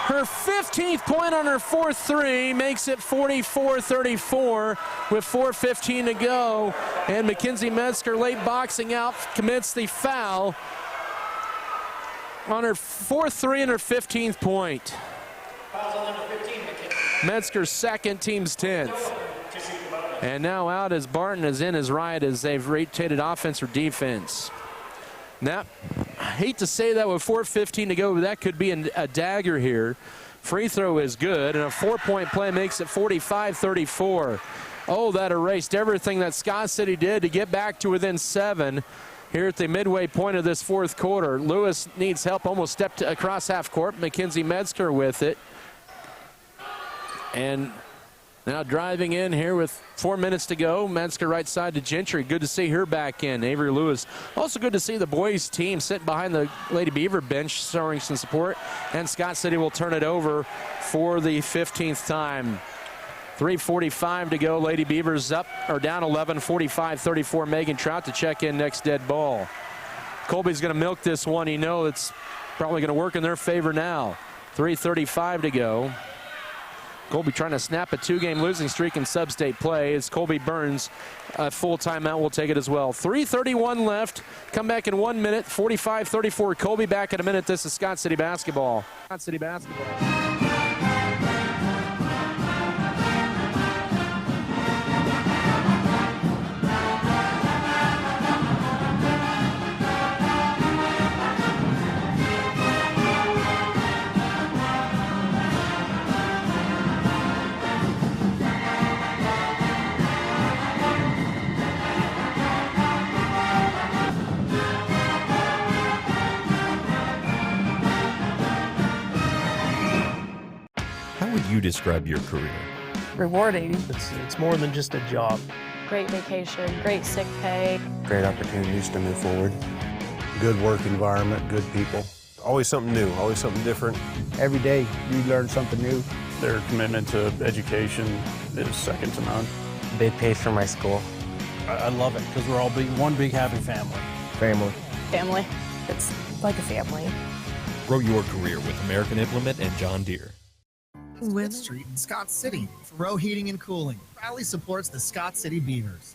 Her 15th point on her 4th 3 makes it 44-34 with 4:15 to go. And Mackenzie Metzger, late boxing out, commits the foul on her 4th 3 and her 15th point. Metzger's 2nd, team's 10th. And now out as Barton is in as right as they've rotated offense or defense. Now, I hate to say that with 4:15 to go, but that could be a dagger here. Free throw is good, and a 4-point play makes it 45-34. Oh, that erased everything that Scott City did to get back to within 7 here at the midway point of this 4th quarter. Lewis needs help, almost stepped across half court. Mackenzie Metzger with it. And now driving in here with 4 minutes to go. Metzger right side to Gentry. Good to see her back in. Avery Lewis. Also good to see the boys team sitting behind the Lady Beaver bench showing some support. And Scott City will turn it over for the 15th time. 3:45 to go. Lady Beavers up or down 11, 45-34. Megan Trout to check in next dead ball. Colby's going to milk this one. You know it's probably going to work in their favor now. 3:35 to go. Colby trying to snap a 2-game losing streak in sub-state play as Colby burns a full timeout. Will take it as well. 3:31 left. Come back in 1 minute. 45-34. Colby back in a minute. This is Scott City basketball. Scott City basketball. describe your career? Rewarding. It's more than just a job. Great vacation, great sick pay. Great opportunities to move forward. Good work environment, good people. Always something new, always something different. Every day you learn something new. Their commitment to education is second to none. They pay for my school. I love it because we're all one big happy family. Family. Family. It's like a family. Grow your career with American Implement and John Deere. Women Street in Scott City. Thoreau Heating and Cooling proudly supports the Scott City Beavers.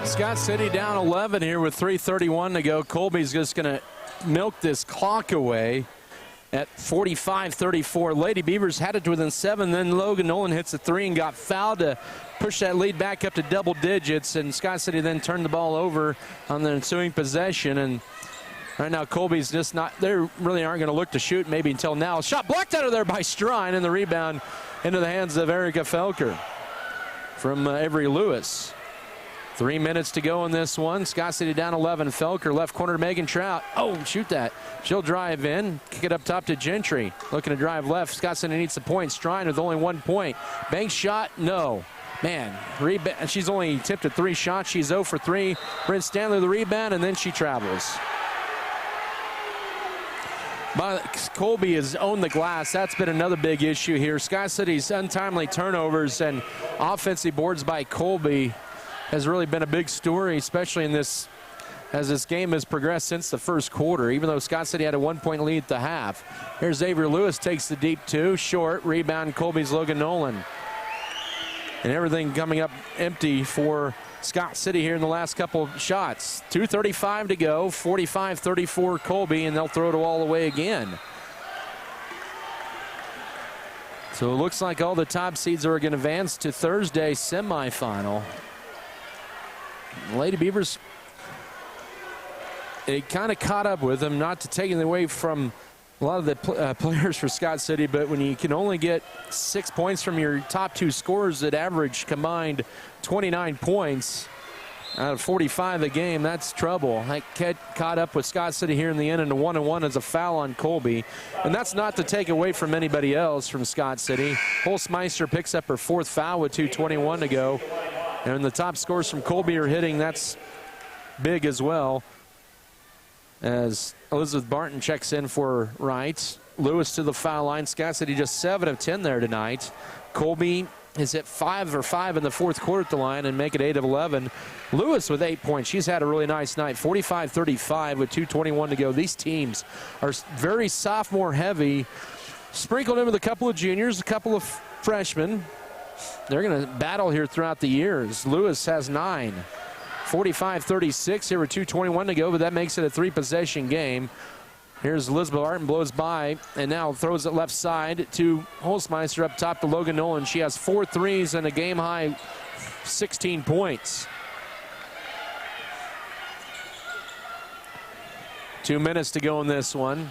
Scott City down 11 here with 3:31 to go. Colby's just going to milk this clock away at 45-34. Lady Beavers had it to within 7. Then Logan Nolan hits a 3 and got fouled to push that lead back up to double digits. And Scott City then turned the ball over on the ensuing possession. And right now, Colby's just not, they really aren't going to look to shoot maybe until now. Shot blocked out of there by Strine, and the rebound into the hands of Erica Felker from Avery Lewis. 3 minutes to go in this one. Scott City down 11. Felker left corner to Megan Trout. Oh, shoot that. She'll drive in, kick it up top to Gentry. Looking to drive left. Scott City needs the point. Strine with only 1 point. Banks shot, no. Man, she's only tipped at 3 shots. She's 0 for 3. Brent Stanley the rebound, and then she travels. But Colby has owned the glass. That's been another big issue here. Scott City's untimely turnovers and offensive boards by Colby has really been a big story, especially in this, as this game has progressed since the first quarter, even though Scott City had a 1-point lead at the half. Here's Xavier Lewis, takes the deep 2, short, rebound Colby's Logan Nolan. And everything coming up empty for Scott City here in the last couple of shots. 2:35 to go, 45-34 Colby, and they'll throw it all away again. So it looks like all the top seeds are going to advance to Thursday semifinal. Lady Beavers, it kind of caught up with them, not to take it away from a lot of the players for Scott City, but when you can only get 6 points from your top 2 scorers that average combined 29 points out of 45 a game, that's trouble. That caught up with Scott City here in the end, and a 1-1 is a foul on Colby. And that's not to take away from anybody else from Scott City. Holzmeister picks up her 4th foul with 2:21 to go. And the top scores from Colby are hitting. That's big as well. As Elizabeth Barton checks in for Wright. Lewis to the foul line. Scott City just 7 of 10 there tonight. Colby has hit 5 of 5 in the 4th quarter at the line and make it 8 of 11. Lewis with 8 points. She's had a really nice night. 45-35 with 2:21 to go. These teams are very sophomore heavy. Sprinkled in with a couple of juniors, a couple of freshmen. They're going to battle here throughout the years. Lewis has 9. 45-36 here with 2:21 to go, but that makes it a 3-possession game. Here's Elizabeth Barton, blows by, and now throws it left side to Holzmeister up top to Logan Nolan. She has 4 threes and a game-high 16 points. 2 minutes to go in this one.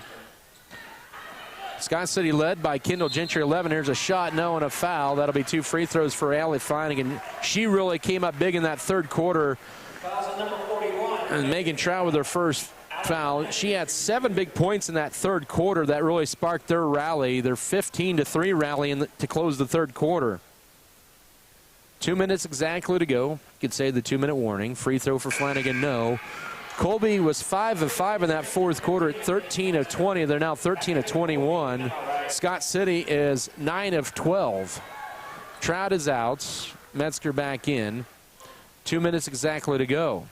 Scott City led by Kendall Gentry, 11. Here's a shot, no, and a foul. That'll be 2 free throws for Allie Flanagan. She really came up big in that 3rd quarter. And Megan Trout with her first foul. She had 7 big points in that 3rd quarter that really sparked their rally, their 15-3 rally to close the 3rd quarter. 2 minutes exactly to go. You could say the 2-minute warning. Free throw for Flanagan, no. Colby was 5 of 5 in that 4th quarter at 13 of 20. They're now 13 of 21. Scott City is 9 of 12. Trout is out. Metzger back in. 2 minutes exactly to go.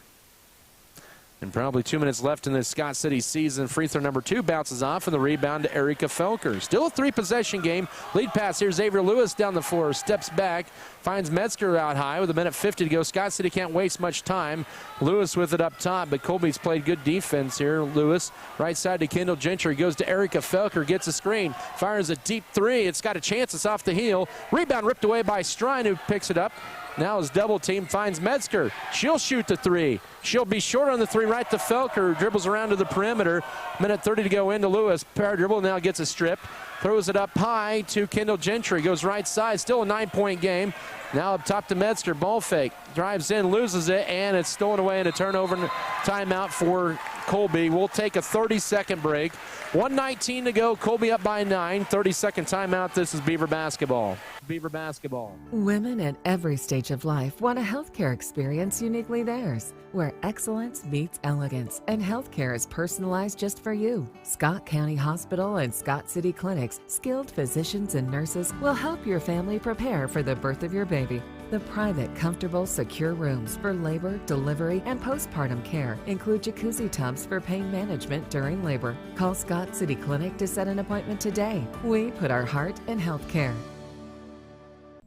And probably 2 minutes left in this Scott City season. Free throw number 2 bounces off, and the rebound to Erica Felker. Still a 3-possession game. Lead pass here. Xavier Lewis down the floor, steps back, finds Metzger out high with 1:50 to go. Scott City can't waste much time. Lewis with it up top, but Colby's played good defense here. Lewis, right side to Kendall Gentry, goes to Erica Felker, gets a screen, fires a deep 3. It's got a chance. It's off the heel. Rebound ripped away by Strine, who picks it up. Now his double team finds Metzger. She'll shoot the 3. She'll be short on the 3 right to Felker. Dribbles around to the perimeter. 1:30 to go into Lewis. Power dribble, now gets a strip. Throws it up high to Kendall Gentry. Goes right side. Still a 9-point game. Now up top to Metzger. Ball fake. drives in, loses it, and it's stolen away in a turnover and timeout for Colby. We'll take a 30-second break. 1:19 to go. Colby up by 9. 30-second timeout. This is Beaver basketball. Beaver basketball. Women at every stage of life want a healthcare experience uniquely theirs, where excellence meets elegance and healthcare is personalized just for you. Scott County Hospital and Scott City Clinic's skilled physicians and nurses will help your family prepare for the birth of your baby. The private, comfortable, secure rooms for labor, delivery, and postpartum care include jacuzzi tubs for pain management during labor. Call Scott City Clinic to set an appointment today. We put our heart in healthcare.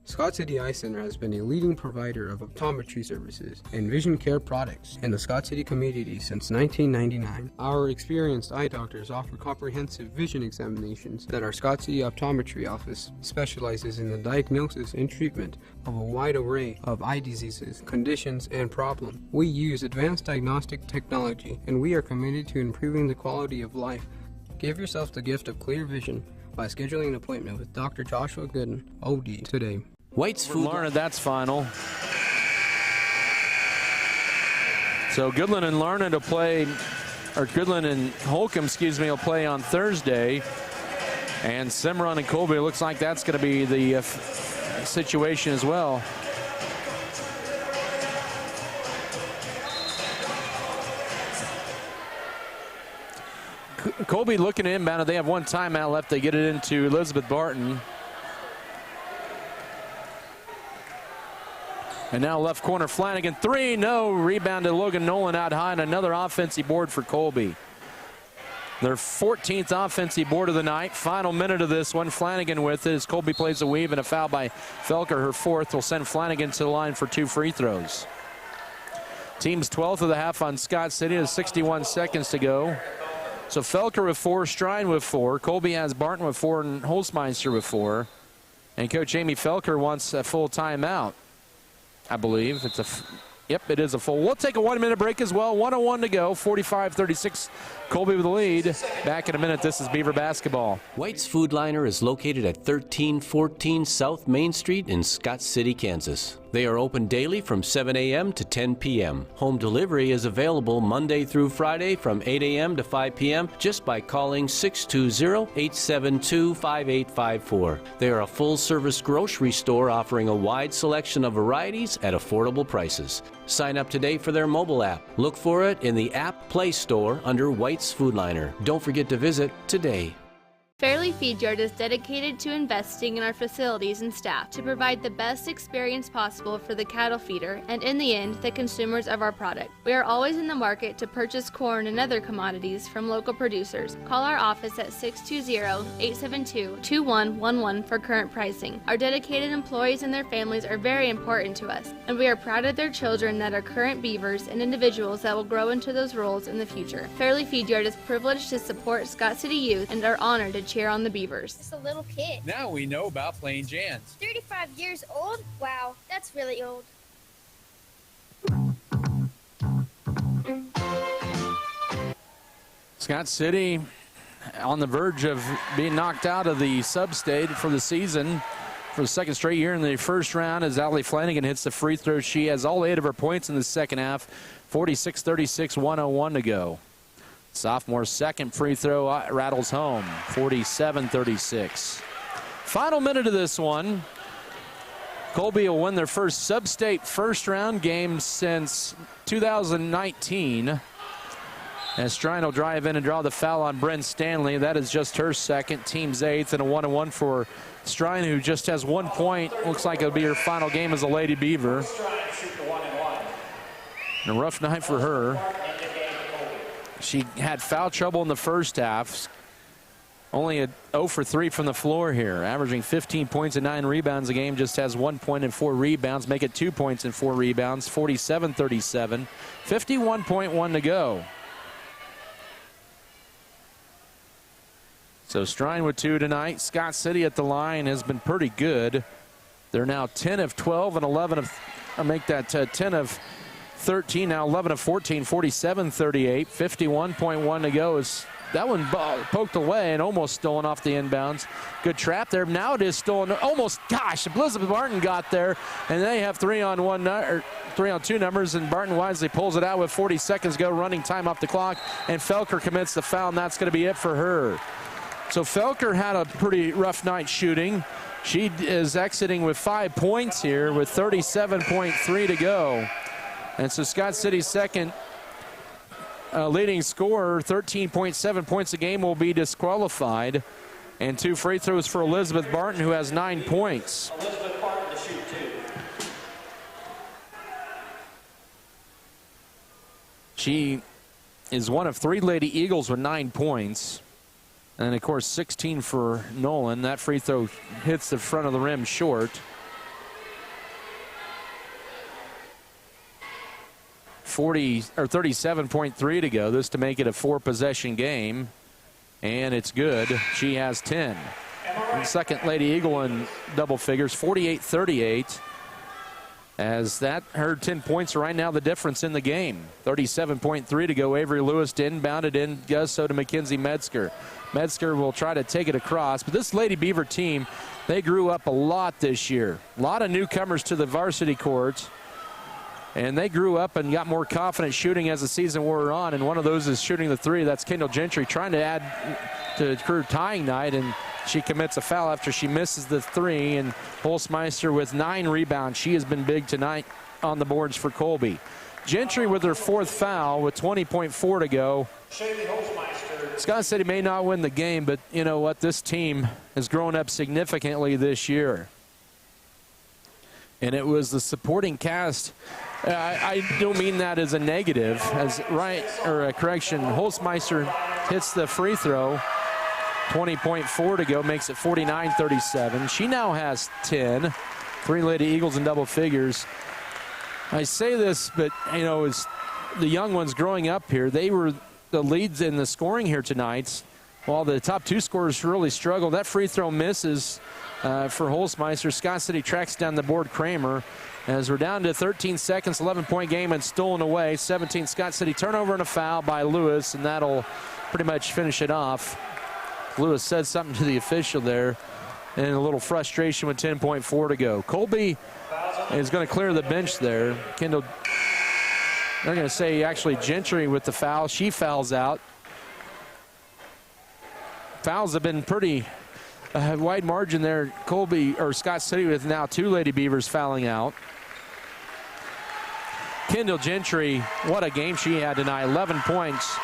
Scott City Eye Center has been a leading provider of optometry services and vision care products in the Scott City community since 1999. Our experienced eye doctors offer comprehensive vision examinations that our Scott City Optometry Office specializes in the diagnosis and treatment of a wide array of eye diseases, conditions, and problems. We use advanced diagnostic technology, and we are committed to improving the quality of life. Give yourself the gift of clear vision by scheduling an appointment with Dr. Joshua Gooden, OD, today. White's Food Larned, that's final. So Goodland and Larned will play, or Goodland and Holcomb, will play on Thursday. And Cimarron and Colby, it looks like that's going to be the situation as well. Colby looking to inbound. They have one timeout left. They get it into Elizabeth Barton. And now left corner, Flanagan, 3, no. Rebound to Logan Nolan out high, and another offensive board for Colby. Their 14th offensive board of the night. Final minute of this one. Flanagan with it as Colby plays a weave, and a foul by Felker, her 4th, will send Flanagan to the line for 2 free throws. Team's 12th of the half on Scott City. There's 61 seconds to go. So Felker with 4, Strine with 4. Colby has Barton with 4 and Holzmeister with 4. And Coach Amy Felker wants a full timeout, I believe. Yep, it is a full. We'll take a 1-minute break as well. 1:01 to go. 45-36. Colby with the lead. Back in a minute. This is Beaver basketball. White's Food Liner is located at 1314 South Main Street in Scott City, Kansas. They are open daily from 7 a.m. to 10 p.m. Home delivery is available Monday through Friday from 8 a.m. to 5 p.m. just by calling 620-872-5854. They are a full-service grocery store offering a wide selection of varieties at affordable prices. Sign up today for their mobile app. Look for it in the App Play Store under White's Food Liner. Don't forget to visit today. Fairleigh Feed Yard is dedicated to investing in our facilities and staff to provide the best experience possible for the cattle feeder and, in the end, the consumers of our product. We are always in the market to purchase corn and other commodities from local producers. Call our office at 620-872-2111 for current pricing. Our dedicated employees and their families are very important to us, and we are proud of their children that are current Beavers and individuals that will grow into those roles in the future. Fairleigh Feed Yard is privileged to support Scott City youth and are honored to cheer on the Beavers. Just a little kid. Now we know about Plain Jan's. 35 years old? Wow, that's really old. Scott City on the verge of being knocked out of the sub-state for the season for the second straight year in the first round as Allie Flanagan hits the free throw. She has all 8 of her points in the second half. 46-36, 1:01 to go. Sophomore's second free throw rattles home, 47-36. Final minute of this one. Colby will win their first sub-state first-round game since 2019. As Strine will drive in and draw the foul on Bryn Stanley. That is just her second, team's 8th, and a 1-1 for Strine, who just has 1 point. Looks like it'll be her final game as a Lady Beaver. And a rough night for her. She had foul trouble in the first half. Only a 0 for 3 from the floor here. Averaging 15 points and 9 rebounds a game. Just has 1 point and 4 rebounds. Make it 2 points and 4 rebounds. 47-37. 51.1 to go. So Strine with 2 tonight. Scott City at the line has been pretty good. They're now 10 of 12 and 11 of, I'll make that 10 of 13, now 11 of 14, 47-38, 51.1 to go as that one poked away and almost stolen off the inbounds. Good trap there. Now it is stolen. Almost, gosh, Elizabeth Barton got there, and they have 3-on-2 numbers, and Barton wisely pulls it out with 40 seconds to go, running time off the clock, and Felker commits the foul, and that's going to be it for her. So Felker had a pretty rough night shooting. She is exiting with 5 points here with 37.3 to go. And so Scott City's second leading scorer, 13.7 points a game, will be disqualified. And 2 free throws for Elizabeth Barton, who has 9 points. Elizabeth Barton to shoot 2. She is one of 3 Lady Eagles with 9 points. And, of course, 16 for Nolan. That free throw hits the front of the rim short. 37.3 to go. This to make it a 4-possession game. And it's good. She has 10. Second Lady Eagle in double figures, 48-38. As that, her 10 points are right now the difference in the game. 37.3 to go. Avery Lewis to inbound it in, does so to Mackenzie Metzger. Metzger will try to take it across. But this Lady Beaver team, they grew up a lot this year. A lot of newcomers to the varsity courts. And they grew up and got more confident shooting as the season wore on. And one of those is shooting the 3. That's Kendall Gentry trying to add to career tying night. And she commits a foul after she misses the 3. And Holzmeister with 9 rebounds. She has been big tonight on the boards for Colby. Gentry with her 4th foul with 20.4 to go. Scott City may not win the game, but you know what? This team has grown up significantly this year. And it was the supporting cast. I don't mean that as a negative. Correction, Holzmeister hits the free throw. 20.4 to go, makes it 49-37. She now has 10. 3 Lady Eagles in double figures. I say this, but, you know, as the young ones growing up here, they were the leads in the scoring here tonight. While the top 2 scorers really struggled. That free throw misses for Holzmeister. Scott City tracks down the board Kramer. As we're down to 13 seconds, 11-point game and stolen away. 17 Scott City, turnover and a foul by Lewis, and that'll pretty much finish it off. Lewis said something to the official there, and a little frustration with 10.4 to go. Colby is going to clear the bench there. Kendall, they're going to say actually Gentry with the foul. She fouls out. Fouls have been pretty wide margin there. Colby, or Scott City, with now 2 Lady Beavers fouling out. Kendall Gentry, what a game she had tonight. 11 points.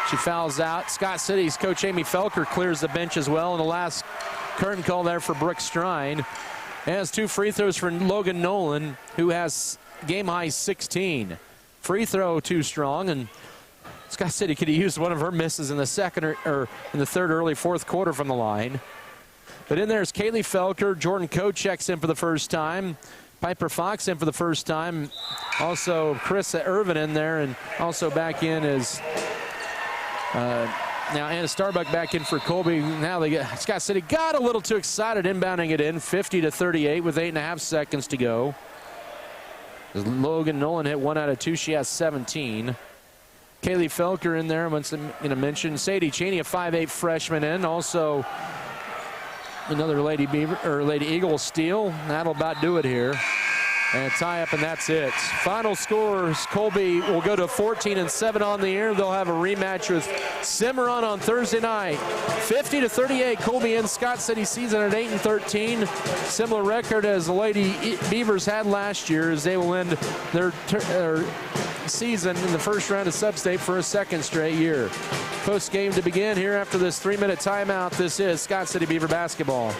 She fouls out. Scott City's coach Amy Felker clears the bench as well. And the last curtain call there for Brooke Strine. Has 2 free throws for Logan Nolan, who has game high 16. Free throw too strong, and Scott City could have used one of her misses in the second or in the third, early 4th quarter from the line. But in there is Kaylee Felker. Jordan Kochek's in for the first time. Piper Fox in for the first time. Also Carissa Irvin in there, and also back in is now Anna Starbuck back in for Colby. Now they get Scott City got a little too excited inbounding it in, 50-38 with 8.5 seconds to go. As Logan Nolan hit 1 out of 2, she has 17. Kaylee Felker in there. I'm going to mention Sadie Cheney, a 5'8" freshman in. Also another Lady Eagle steal. That'll about do it here. And a tie-up, and that's it. Final scores, Colby will go to 14-7 on the year. They'll have a rematch with Cimarron on Thursday night. 50-38, Colby ends Scott City season at 8-13. Similar record as the Lady Beavers had last year, as they will end their season in the first round of Sub-State for a 2nd straight year. Post game to begin here after this 3-minute timeout. This is Scott City Beaver basketball.